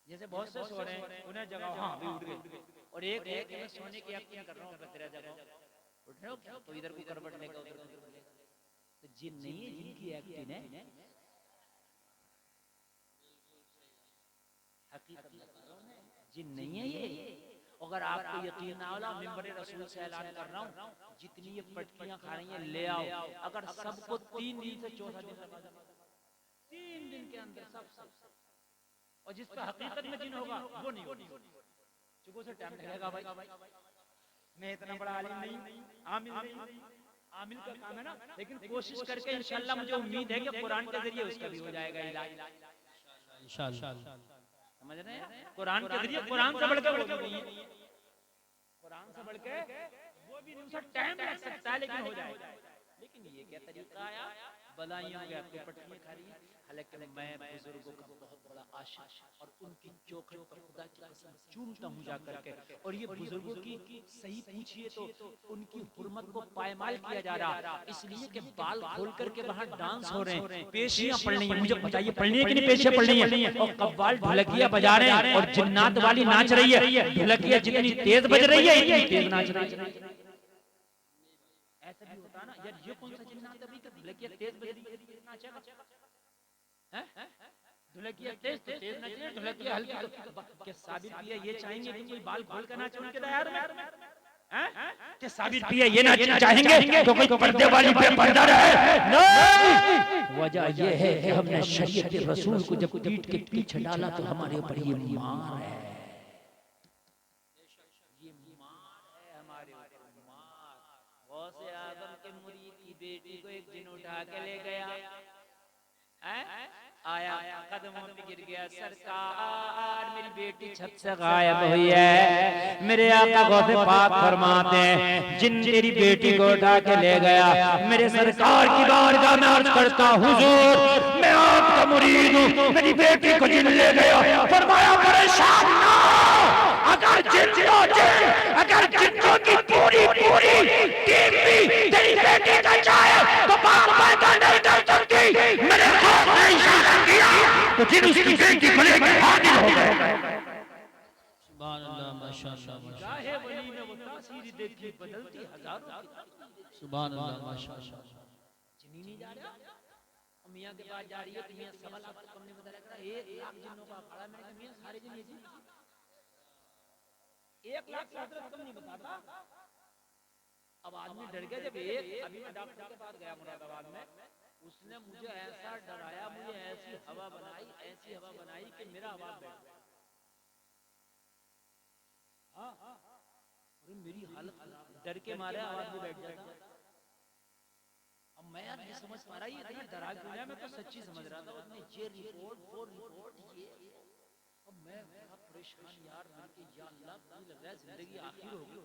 जैसे बहुत से सो रहे हैं, उन्हें जगाओ, हाँ भी उठ गए। और एक मैं सोने की यकीन कर रहा हूँ, तेरा जगाओ, उठ रहे हो क्या? तो इधर को करवट लेगा, उधर तो जिन नहीं है, जिनकी यकीन है। हकीकत जिन नहीं है ये। अगर आपको यकीन ना होला, मिंबर रसूल से ऐलान कर रहा हूँ, जितनी ये पटकियां खा रही हैं ले आओ। अगर सबको 3 दिन से चौथा दिन लगा, 3 दिन के अंदर सब। और जिसका हकीकत में जिन होगा वो नहीं होगा, चूंकि उसे टाइम लगेगा। भाई मैं इतना बड़ा आलिम नहीं, आमिल नहीं, आमिल का काम है ना। लेकिन कोशिश करके इंशाल्लाह मुझे उम्मीद है कि कुरान के जरिए उसका भी हो जाएगा इलाज इंशाल्लाह। समझ रहे हैं? कुरान के जरिए, कुरान से बढ़ के वो भी नहीं है, कुरान से बढ़ के वो भी नहीं, उसका टाइम लग सकता है लेकिन हो जाएगा। लेकिन ये क्या तरीका आया, बलाइयों के आपको पटकियां खा रही है। हालांकि मैं बुजुर्गों का बहुत बड़ा आशिक और उनकी चौखट पर खुदा की कसम चूमता हूं जा करके। और ये बुजुर्गों की सही पूछिए तो उनकी हुर्मत को पायमाल किया जा रहा, इसलिए कि बाल खोल करके वहां डांस हो रहे हैं, पेशियां पढ़ रही हैं। मुझे बताइए पढ़नी है कि नहीं? पेशियां पढ़ रही हैं और कव्वाल ढोलकिया बजा रहे हैं और जिन्नात वाली नाच रही है। ढोलकिया जितनी तेज बज रही है, इतनी तेज नाच रही है। ऐसा भी होता ना यार, ये कौन सा जिन्नात है भाई, ढोलकिया तेज बज रही है, नाचेगा हैं? ढोलकिया तेज तो तेज नाचे, ढोलकिया हल्की तो क्या साबिर पिया ये चाहेंगे कि कोई बाल खोल कर नाचे उनके दायरे में? हैं? क्या साबिर पिया ये नाचना चाहेंगे तो कोई पर्दे वाली पे पर्दा रहे? नहीं, वजह ये है कि हमने शरीयत के रसूल को जब पीठ के पीछे डाला तो हमारे ऊपर ये मार है, ये मार है हमारे ऊपर, मार। गौसे आजम के मुरीद की बेटी को एक दिन उठा के ले गया, आया कदमों पे गिर गया, सरकार मेरी बेटी छत से गायब हुई है। मेरे आका गौसे पाक फरमाते हैं, जिन तेरी बेटी को उठा के ले गया, मेरे सरकार की बारगाह में अर्ज करता हुजूर मैं आपका मुरीद हूँ, मेरी बेटी को जिन ले गया। फरमाया परेशान ना, अगर जिन्नों की पूरी टीम भी तेरी बेटी का चाहे तो बात पैदा नहीं कर सकती। मेरे खौफ ने इशारा किया तो जिन उसकी बेटी को लेकर हाजिर हो गए। सुभान अल्लाह, माशाअल्लाह, चाहे वली में वो तासीर देखी बदलती हजारों की। सुभान अल्लाह, माशाअल्लाह। जिनी नहीं जा रहा, मियां के पास जा रही है, मियां सवाल आपको कम नहीं बता रहा, 1 लाख जिन्नों का अखाड़ा। मैंने कहा मियां सारे जिन ये जिन 1 लाख से हजरत कम नहीं बताता। अब आदमी डर गया। जब अभी मैं डॉक्टर के पास गया मुरादाबाद में, उसने मुझे ऐसा डराया, मुझे ऐसी हवा बनाई कि मेरा आवाज बैठ गया। हाँ, मेरी हालत डर के मारे आवाज भी बैठ जाता। अब मैं यार ये समझ पा रहा, ये इतना डरा क्यों है? मैं तो सच्ची समझ रहा था उसने ये रिपोर्ट ये। अब मैं बड़ा परेशान यार, बल्कि या अल्लाह मुझे लग रहा है जिंदगी आखिर होगी।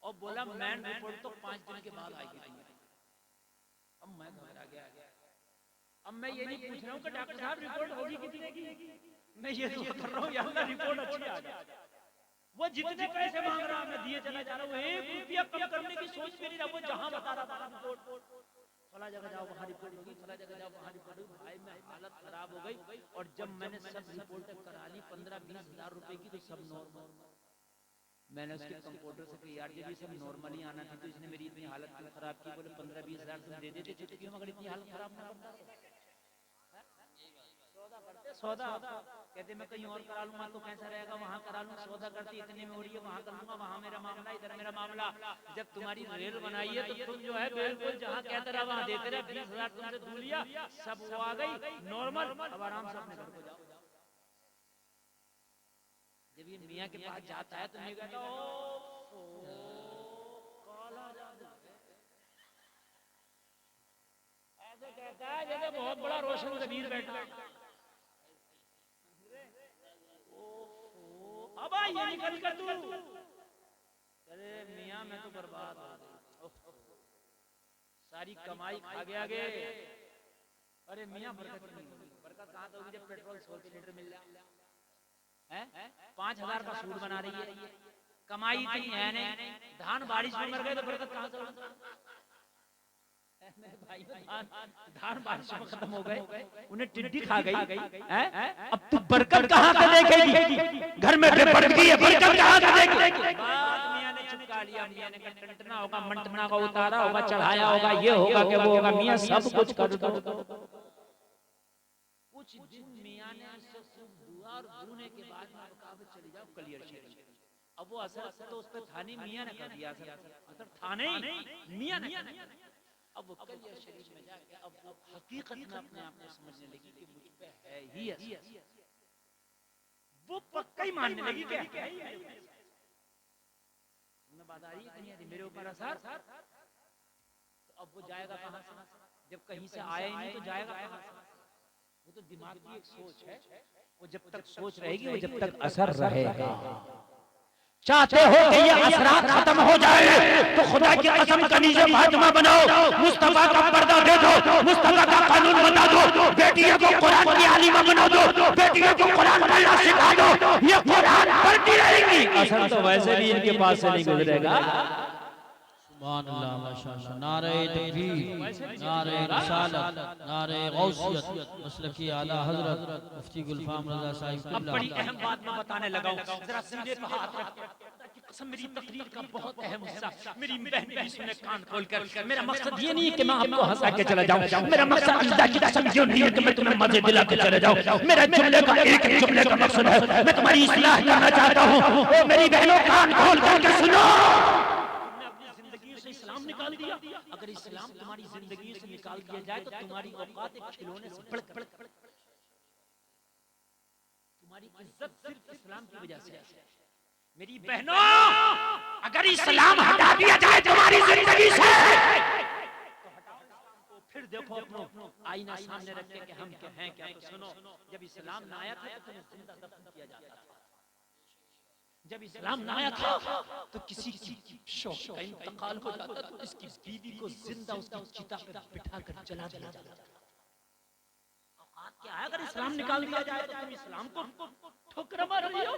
और बोला मैन रिपोर्ट तो 5 दिन के बाद आएगी। अब मैं घबरा गया। अब मैं ये नहीं पूछ रहा हूँ कि डॉक्टर साहब रिपोर्ट होगी कितने की, मैं ये दुआ कर रहा हूँ या अल्लाह रिपोर्ट अच्छी आ जाए। वो जितने पैसे मांग रहा मैं दिए चला जा रहा हूँ, 1 रुपया कम करने की सोच भी नहीं रहा। वो जहाँ बता रहा था रिपोर्ट, फला जगह जाओ वहाँ रिपोर्ट होगी, फला जगह जाओ वहाँ रिपोर्ट होगी। भाई मैं हालत खराब हो गई। और जब मैंने सब रिपोर्ट करा ली 15-20 हजार रुपए की, तो सब नॉर्मल। मैंने उसके कंप्यूटर से कहा यार ये भी सब नॉर्मली आना थी तो इसने मेरी इतनी हालत क्यों खराब की? बोले 15-20 हजार तुम दे देते तो क्यों मगर इतनी हालत खराब ना करता? सौदा कहते मैं कहीं और करा लूंगा तो कैसा रहेगा, वहां करा लूंगा, सौदा करती इतने में हो रही है, वहां कर लूंगा, वहां मेरा मामला इधर मेरा मामला। जब तुम्हारी रेल बनाई है तो तुम जो है बिल्कुल जहां कहते रहा वहां देते रहे। 20 हजार तुमसे धू लिया, सब वो आ गई नॉर्मल, अब आराम से अपने घर को जाओ। जब ये मियाँ के पास जाता है तो मैं कहता काला जादू, ऐसे कहता है जैसे बहुत बड़ा रोशन कबीर बैठा। अब ये निकल कर तू, अरे मियाँ मैं तो बर्बाद हो गया, सारी कमाई खा गया गे। अरे मियाँ बरकत नहीं होगी, बरकत कहाँ तो होगी जब पेट्रोल 100 रुपए लीटर मिल जाए हैं? 5000 का सूट बना रही है, कमाई इतनी है नहीं, धान बारिश में मर गए तो बरकत कहाँ से होगी? भाई धान बारिश में खत्म हो गए, उन्हें टिड्डी खा गई हैं? अब तू बरकत कहाँ से देखेगी? घर में बरकती है, बरकत कहाँ से देखेगी? बात मियाँ ने चुका लिया। मियाँ ने कहा टंटना होगा, मंटना का उतारा होगा, चढ़ाया होगा, ये होगा कि वो होगा। मियाँ सब कुछ कर दो। कुछ दिन मियाँ ने दुआ और दूने के बाद में रुकावट चली जाओ क्लियर शरीफ। अब वो असर तो उस पर था नहीं, मियाँ ने कर दिया असर था नहीं, मियाँ ने। अब वो क्लियर शरीफ में जाके अब वो हकीकत में अपने आप को समझने लगी कि मुझ पे है ही असर, वो पक्का ही मानने लगी कि है ही असर। बात आ रही है नहीं मेरे ऊपर असर, तो अब वो जाएगा कहाँ से? जब कहीं से आया ही नहीं तो जाएगा कहाँ से? वो तो दिमाग की एक सोच है, वो जब तक सोच रहेगी वो जब तक असर रहेगा। चाहते हो कि ये असरात खत्म हो जाए तो खुदा की कसम कनीज़े फातिमा बनाओ, मुस्तफा का पर्दा दे दो, मुस्तफा का कानून बता दो, बेटियों को कुरान की आलिमा बना दो, बेटियों को कुरान पढ़ना सिखा दो, ये कुरान पढ़ती रहेंगी। असर तो वैसे भी इनके पास से नहीं गुजरेगा। सुभान अल्लाह माशाअल्लाह। नारे तकबीर, नारे रिसालत, नारे गौसियत, मसलकी आला हजरत मुफ्ती गुलफाम रज़ा साहिब। अब बड़ी अहम बात मैं बताने लगा हूं, जरा सीने पे हाथ रख। कसम मेरी तकरीर का बहुत अहम हिस्सा, मेरी बहन भी सुने कान खोलकर। मेरा मकसद ये नहीं है कि मैं आपको हंसा के चला जाऊं, मेरा मकसद अल्लाह की कसम ये नहीं है कि मैं तुम्हें मजे दिला के चले जाऊं। मेरा जुमले का एक जुमले का मकसद है, मैं तुम्हारी इस्लाह करना चाहता हूं। ओ मेरी बहनों कान खोल करके सुनो, इस्लाम निकाल दिया। अगर इस्लाम तुम्हारी जिंदगी से निकाल दिया जाए तो तुम्हारी औकात एक खिलौने से बढ़, तुम्हारी इज्जत सिर्फ इस्लाम की वजह से। मेरी बहनों अगर इस्लाम हटा दिया जाए तुम्हारी जिंदगी से तो हटाओ इस्लाम को, फिर देखो अपनो आईना सामने रख के हम क्या हैं क्या। तो सुनो, जब इस्लाम ना आया था तो तुम्हें जिंदा दफन किया जाता था। जब इस्लाम ना आया था तो किसी की शौक का इंतकाल हो जाता तो इसकी बीवी को जिंदा उसकी चिता पे बिठा कर जला दिया जाता था। क्या है अगर इस्लाम निकाल दिया जाए तो तुम इस्लाम को ठोकर मार रही हो?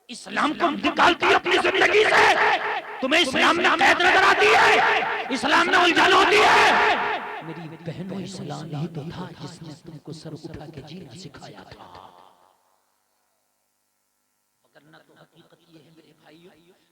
इस्लाम को निकालती है अपनी जिंदगी से, तुम्हें इस्लाम में कैद नजर आती है, इस्लाम में उलझन होती है। मेरी बहनों इस्लाम ही तो था जिसने तुमको सर उठा के जीना सिखाया था।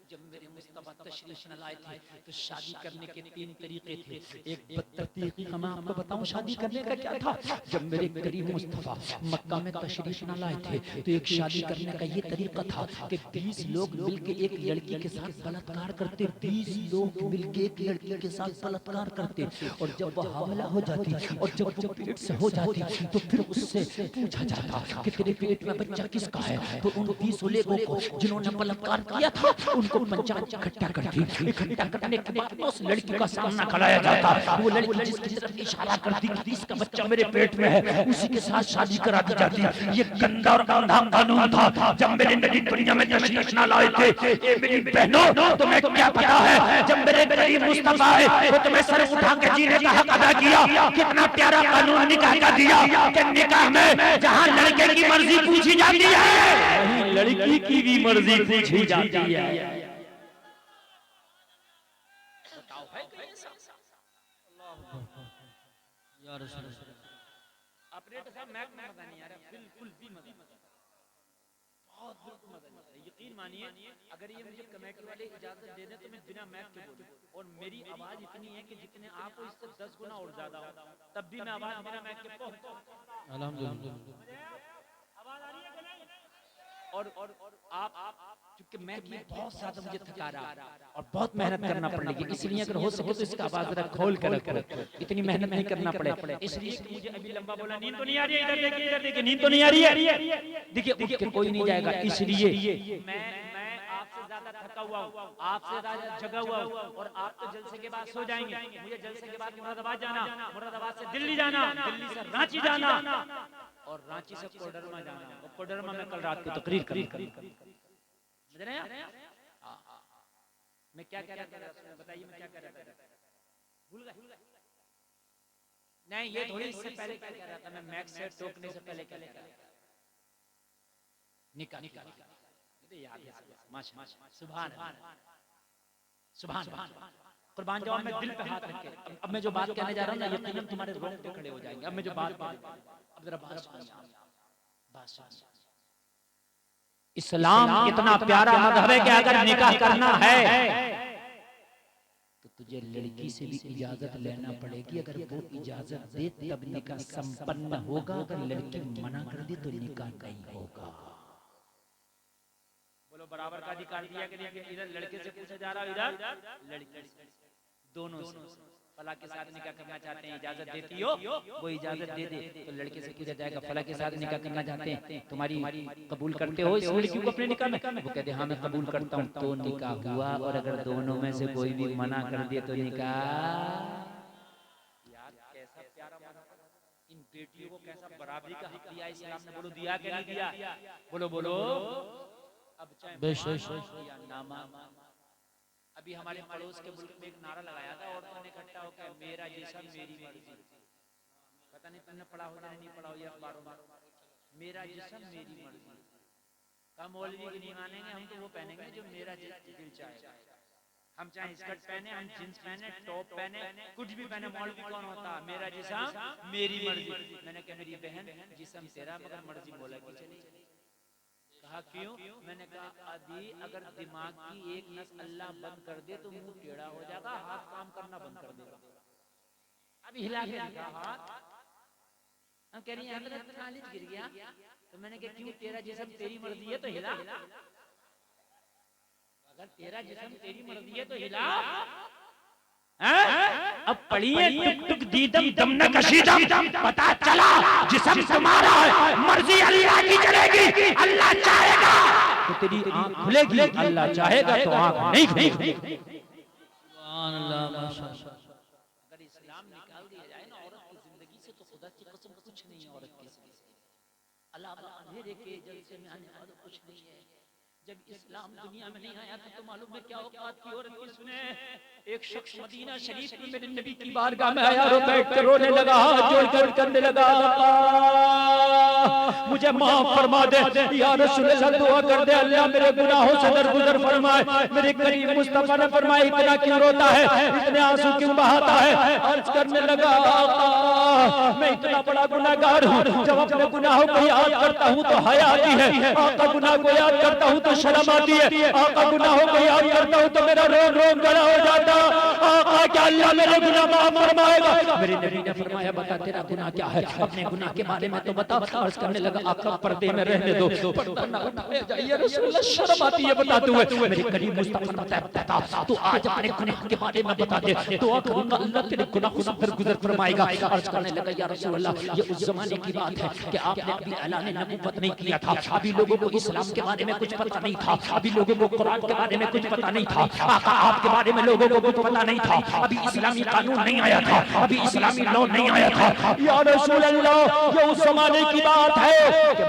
जब मेरे मुस्तफा तशरीफ न लाए थे तो शादी करने के 3 तरीके थे। एक बदतरीका मैं आपको बताऊं शादी करने का क्या था। जब मेरे करीम मुस्तफा मक्का में तशरीफ न लाए थे तो एक शादी करने का ये तरीका था कि 20 लोग मिलके एक लड़की के साथ बलात्कार करते, 20 लोग मिलके एक लड़की के साथ बलात्कार करते, और जब वो हामला हो जाती और जब वो पेट से हो जाती तो फिर उससे पूछा जाता कि तेरे पेट में बच्चा किसका है। तो उन 20 लोगों को जिन्होंने बलात्कार किया था उनको पंचायत इकट्ठा करती, इकट्ठा करने के बाद उस लड़की का सामना कराया जाता। वो लड़की जिसकी तरफ इशारा करती कि इसका बच्चा मेरे पेट में है उसी के साथ शादी करा दी जाती। ये गंदा और अंधा कानून था जब मेरे नबी दुनिया में तशरीफ न लाए थे। ये मेरी बहनों तुम्हें क्या पता है जब मेरे करीम मुस्तफा आए तो तुम्हें सर उठा के जीने का हक अदा किया। कितना प्यारा कानून निकाह का दिया कि निकाह में जहाँ लड़के की मर्जी पूछी जाती है लड़की की भी मर्जी पूछी जाती है। ऑपरेटर साहब मैक में मजा नहीं आ रहा, बिल्कुल भी मजा नहीं, बहुत बिल्कुल मजा नहीं आ रहा। यकीन मानिए अगर ये मुझे कमेटी वाले इजाजत दे दें तो मैं बिना मैक के बोलूं, और मेरी आवाज इतनी है कि जितने आप हो इससे 10 गुना और ज्यादा हो, तब भी मैं आवाज बिना मैक के पहुंचता हूं। अल्हम्दुलिल्लाह। आवाज आ रही है कि नहीं? और आप क्योंकि मैं की बहुत ज्यादा मुझे थका रहा और बहुत मेहनत करना पड़ेगी, इसलिए अगर हो सके तो इसका आवाज जरा खोल कर रखो, इतनी मेहनत नहीं करना पड़े, इसलिए कि मुझे अभी लंबा बोला, नींद तो नहीं आ रही है, इधर देखिए नींद तो नहीं आ रही है, देखिए उठ के कोई नहीं जाएगा, इसलिए मैं आपसे ज्यादा थका हुआ हूँ, आपसे ज्यादा जगा हुआ हूँ, और आप तो जलसे के बाद सो जाएंगे, मुझे जलसे के बाद मुरादाबाद जाना, मुरादाबाद से दिल्ली जाना, दिल्ली से रांची जाना, और रांची से कोडरमा जाना, और कोडरमा में कल रात की तकरीर समझ रहे हैं? मैं क्या कह रहा था, बताइए मैं क्या कह रहा था, भूल गए? नहीं ये थोड़ी इससे पहले क्या कह रहा था मैं, मैक्स से टोकने से पहले क्या कह रहा था, निकाह याद है, माशाअल्लाह, सुभान अल्लाह, सुभान अल्लाह, कुर्बान जाओ मैं दिल पे हाथ रख के, अब मैं जो बात कहने जा रहा हूं ना यकीनन तुम्हारे रोंगटे खड़े हो जाएंगे, अब मैं जो बात अब जरा बात सुनिए। इस्लाम इतना प्यारा मज़हब है कि अगर निकाह करना है तो तुझे लड़की से भी इजाजत लेना पड़ेगी, अगर वो इजाजत दे तब निकाह संपन्न होगा, अगर लड़की मना कर दे तो निकाह नहीं होगा। बोलो बराबर का अधिकार दिया कि नहीं? इधर लड़के से पूछा जा रहा है, इधर लड़की से, दोनों से फला के साथ निकाह करना चाहते हैं, इजाजत देती हो, वो इजाजत दे दे तो लड़के से पूछा जाएगा फला के साथ निकाह करना चाहते हैं, तुम्हारी कबूल करते हो इस लड़की को अपने निकाह में? वो कहते हैं हाँ मैं कबूल करता हूँ, तो निकाह हुआ, और अगर दोनों में से कोई भी मना कर दिया तो निकाह। यार कैसा प्यारा मज़हब, इन बेटियों को कैसा बराबरी का हक दिया इस्लाम ने, बोलो दिया कि नहीं दिया? बोलो बोलो। अब चाहे नामा, अभी हमारे पड़ोस के मुल्क में एक नारा लगाया था औरतों ने इकट्ठा होकर, मेरा जिस्म मेरी मर्जी, पता नहीं तुमने पढ़ा हो या नहीं पढ़ा हो ये अखबारों में, मेरा जिस्म मेरी मर्जी, कम मौलवी की नहीं मानेंगे हम, तो वो पहनेंगे जो मेरा दिल चाहे, हम चाहे स्कर्ट पहने, हम जींस पहने, टॉप पहने, कुछ भी पहने, मौलवी कौन होता? मेरा जिस्म मेरी मर्जी। मैंने कहा मेरी बहन जिस्म तेरा मगर मर्जी बोला कि चली। कहा क्यों? मैंने कहा अभी अगर दिमाग की एक नस अल्लाह बंद कर दे तो मुंह टेढ़ा हो जाएगा, हाथ काम करना बंद कर देगा। अभी हिला के दिखा हाथ, हम कह रही हैं हजरत खालिद गिर गया, तो मैंने कहा क्यों? तेरा जिस्म तेरी मर्जी है तो हिला, अगर तेरा जिस्म तेरी मर्जी है तो हिला। अब पढ़िए टुक टुक दीदम दम न कशीदम, पता चला जिस्म तुम्हारा है, मर्जी अल्लाह की चलेगी, अल्लाह चाहेगा तो तेरी आंख खुलेगी, अल्लाह चाहेगा तो आंख नहीं खुलेगी। सुभान अल्लाह, माशाअल्लाह। अगर इस्लाम निकाल दिया जाए ना औरत की जिंदगी से तो खुदा की कसम कुछ नहीं है औरत की जिंदगी से, अल्लाह अंधेरे के जलसे में आने वाला कुछ नहीं है। जब इस्लाम दुनिया में नहीं आया था तो मालूम है क्या औकात की औरत की? सुने, एक शख्स मदीना शरीफ में मेरे नबी की बारगाह में आया, रो बैठ कर रोने लगा, हाथ जोड़कर करने लगा, मुझे माफ फरमा दे या रसूल अल्लाह, दुआ कर दे अल्लाह मेरे गुनाहों से दरगुजर फरमाए। मेरे करीम मुस्तफा ने फरमाया इतना क्यों रोता है, इतने आंसू क्यों बहाता है? अर्ज करने लगा मैं इतना बड़ा गुनाहगार हूँ, जब अपने गुनाहों को याद करता हूँ तो हया आती है, आका गुनाह को याद करता हूँ तो शर्म आती है, आका गुनाहों को याद करता हूँ तो मेरा रोम रोम गला हो जाता। आका क्या अल्लाह मेरे गुनाह माफ फरमाएगा? मेरे नबी ने फरमाया बता तेरा गुनाह क्या है, अपने गुनाह के बारे में तो बता। अर्ज करने लगा आका पर्दे में रहने दो, पर्दा ना उठाया जाए या रसूल अल्लाह, शर्म आती है बताते हुए। मेरे करीम मुस्तफा ने बताया बता तू आज अपने गुनाह के बारे में बता दे, दुआ करूंगा अल्लाह तेरे गुनाहों से दरगुजर फरमाएगा। अर्ज करने लगा या रसूल अल्लाह ये उस जमाने की बात है कि आपने अभी ऐलान नबूवत नहीं किया था, अभी लोगों को इस्लाम के बारे में कुछ पता नहीं था, अभी लोगों को कुरान के बारे में कुछ पता नहीं था, आका आपके बारे में लोगों को कुछ पता नहीं था, अभी इस्लामी कानून नहीं आया था, अभी इस्लामी लॉ नहीं आया था। या रसूल अल्लाह ये उस जमाने की बात है कि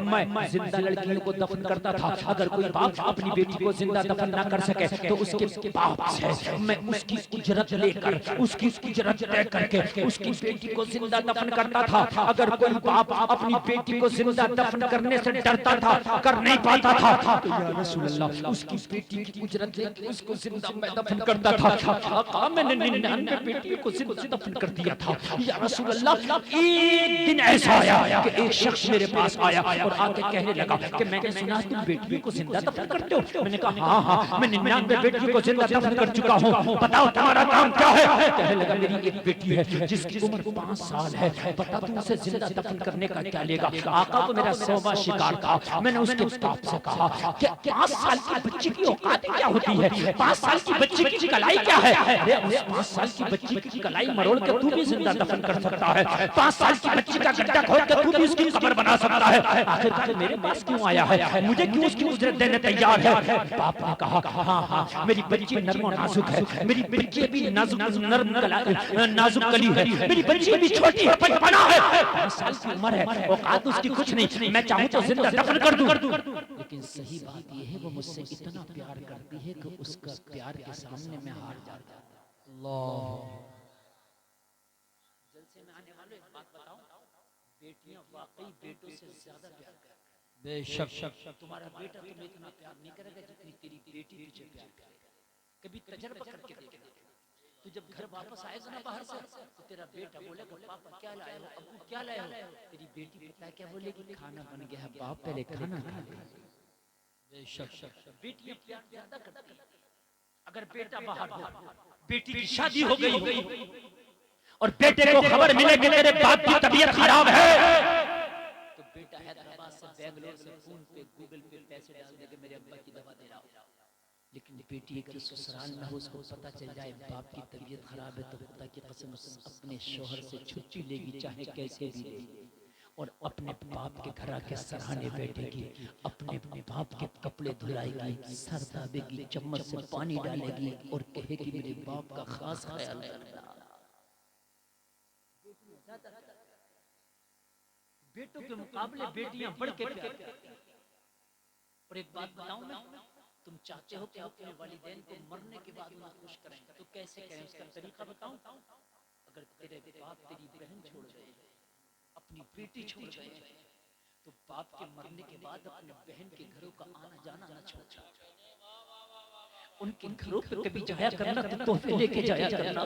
मैं जिंदा लड़कियों को दफन करता था, अगर कोई बाप अपनी बेटी को जिंदा दफन ना कर सके तो उसके बाप से मैं उसकी उजरत लेकर उसकी उजरत तय करके उसकी बेटी को जिंदा दफन करता था। अगर कोई बाप अपनी बेटी को जिंदा दफन करने से डरता था, कर नहीं पाता था, तो या रसूल अल्लाह उसकी बेटी की उजरत लेके उसको जिंदा मैं दफन करता था। आका मैंने 99 बेटियों को जिंदा दफन कर दिया था। या रसूल अल्लाह एक दिन ऐसा आया कि एक शख्स मेरे पास आया और आके कहने लगा कि मैंने सुना तुम बेटियों को जिंदा दफन करते हो। मैंने कहा हाँ हाँ मैं 99 बेटियों को जिंदा दफन कर चुका हूँ, बताओ तुम्हारा काम क्या है। कहने लगा मेरी एक बेटी है जिसकी उम्र 5 साल है, बता तू उसे जिंदा दफन करने का क्या लेगा। आका तो मेरा 100वां शिकार था। मैंने उसके बाप से कहा कि 5 साल की बच्ची की औकात क्या होती है, 5 साल की बच्ची की कलाई क्या है। अरे उस 5 साल की बच्ची की कलाई मरोड़ के तू भी जिंदा दफन कर सकता है, 5 साल की बच्ची का गड्ढा खोद के तू भी उसकी कब्र बना सकता है। आखिर मेरे पास क्यों आया है, मुझे क्यों उसकी उजरत देने तैयार है। बाप ने कहा हाँ हाँ मेरी बच्ची नर्म और नाजुक है, मेरी बच्ची भी नाजुक नाजुक कली है, मेरी बच्ची भी छोटी है, बचपना है, 5 साल की उम्र है, औकात उसकी कुछ नहीं, मैं चाहूं तो जिंदा दफन कर दूं। लेकिन सही बात यह है वो मुझसे इतना प्यार करती है कि उसका प्यार के सामने मैं हार जाता हूं। अल्लाह जलसे में आने वालों एक बात बताऊं, बेटियां वाकई बेटों से ज्यादा प्यार करती हैं। बेशक तुम्हारा बेटा तुम्हें इतना प्यार नहीं करेगा जितनी तेरी बेटी तुझे प्यार करेगा। कभी तजर्बा करके देखना, तू जब घर वापस आएगा ना बाहर से तो तेरा बेटा बोलेगा पापा क्या लाए हो, अब्बू क्या लाए हो। तेरी बेटी पता है क्या बोलेगी, खाना बन गया है बाप पहले खाना खा। बेशक बेटियां प्यार ज्यादा करती हैं। अगर बेटा बाहर हो, बेटी की शादी हो गई और बेटे को खबर मिले कि तेरे बाप की तबीयत खराब है तो बेटा हैदराबाद से बेंगलोर से फोन पे गूगल पे पैसे डाल देगा मेरे अब्बा की दवा दे रहा हूं। लेकिन बेटी के ससुराल में हो उसको पता चल जाए बाप की तबीयत खराब है तो खुदा की कसम अपने शोहर से छुट्टी लेगी चाहे कैसे भी लेगी और अपने बाप के घर आके सराहने बैठेगी, अपने बाप के कपड़े धुलाएगी, सर दाबेगी, चम्मच से पानी डालेगी और कहेगी मेरे बाप का खास ख्याल रखना। बेटों के मुकाबले बेटियां बढ़ के प्यार करती हैं। और एक बात बताऊं ना, तुम चाहते हो कि अपने वालिदैन को मरने के बाद उन्हें खुश करें तो कैसे करें, उसका तरीका बताऊं। अगर तेरे बाप तेरी बहन छोड़ गए, अपनी बेटी छोड़ गए तो बाप के मरने के बाद अपने बहन के घरों का आना जाना न छोड़ना। उनके घरों पे कभी जाया करना तो तोहफे लेके जाया करना,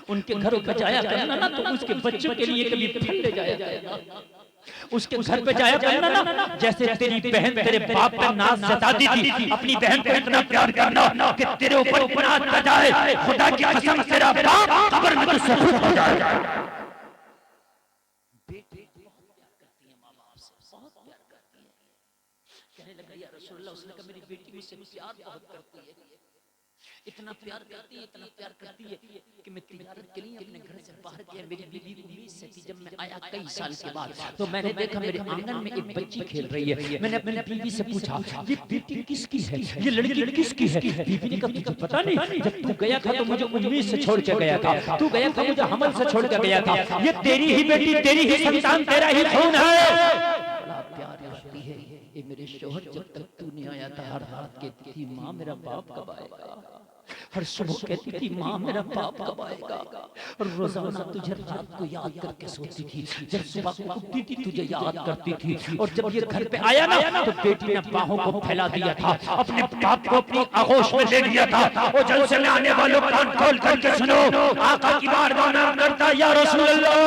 उनके घरों पे जाया करना ना तो उसके बच्चों के लिए कभी फल ले जाया करना, उसके घर पे जाया करना ना जैसे तेरी बहन तेरे बाप पे नाज जताती थी, अपनी बहन को इतना प्यार करना कि तेरे ऊपर इतना आ जाए खुदा की कसम तेरा बाप कब्र में तुझसे खुश हो जाए। बेटी बहुत प्यार करती है माँ बाप से, बहुत प्यार करती है। कहने लगा या रसूलल्लाह, उसने कहा मेरी बेटी मुझसे प्यार बहुत करती है, इतना प्यार करती है, इतना प्यार करती है कि मैं तिजारत के लिए अपने घर से बाहर गया। मेरी बीवी उम्मीद से थी, जब मैं आया कई साल के बाद तो मैंने देखा मेरे आंगन में एक बच्ची खेल रही है। मैंने अपनी बीवी से पूछा ये बेटी किसकी है, ये लड़की किसकी है। बीवी ने कहा तुझे पता नहीं, जब तू गया था तो मुझे उम्मीद से छोड़ के गया था, तू गया था मुझे हमल से छोड़ के गया था, ये तेरी ही बेटी, तेरी ही संतान, तेरा ही खून है। बड़ा प्यार करती है ये मेरे शौहर। जब तक तू नहीं आया था हर रात कहती थी माँ मेरा बाप कब आएगा, हर सुबह कहती थी माँ मेरा बाप कब आएगा, और रोजाना तुझे रात को याद करके सोती थी, जब सुबह को उठती थी तुझे याद करती थी। और जब ये घर पे आया ना तो बेटी ने बाहों को फैला दिया था, अपने बाप को अपनी आगोश में ले लिया था। और जलसे में आने वालों कान खोल करके सुनो, आका की बारगाह में करता या रसूल अल्लाह।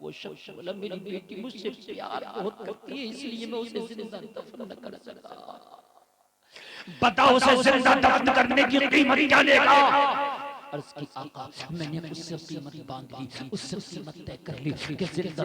वो शख्स बोला मेरी बेटी मुझसे प्यार बहुत करती है इसलिए मैं उसे जिंदा दफन न कर सका। बताओ उसे जिंदा दफन करने की कीमत क्या लेगा। अर्ज़ की आका मैंने उससे कीमत बांध ली, उससे कीमत तय कर ली कि जिंदा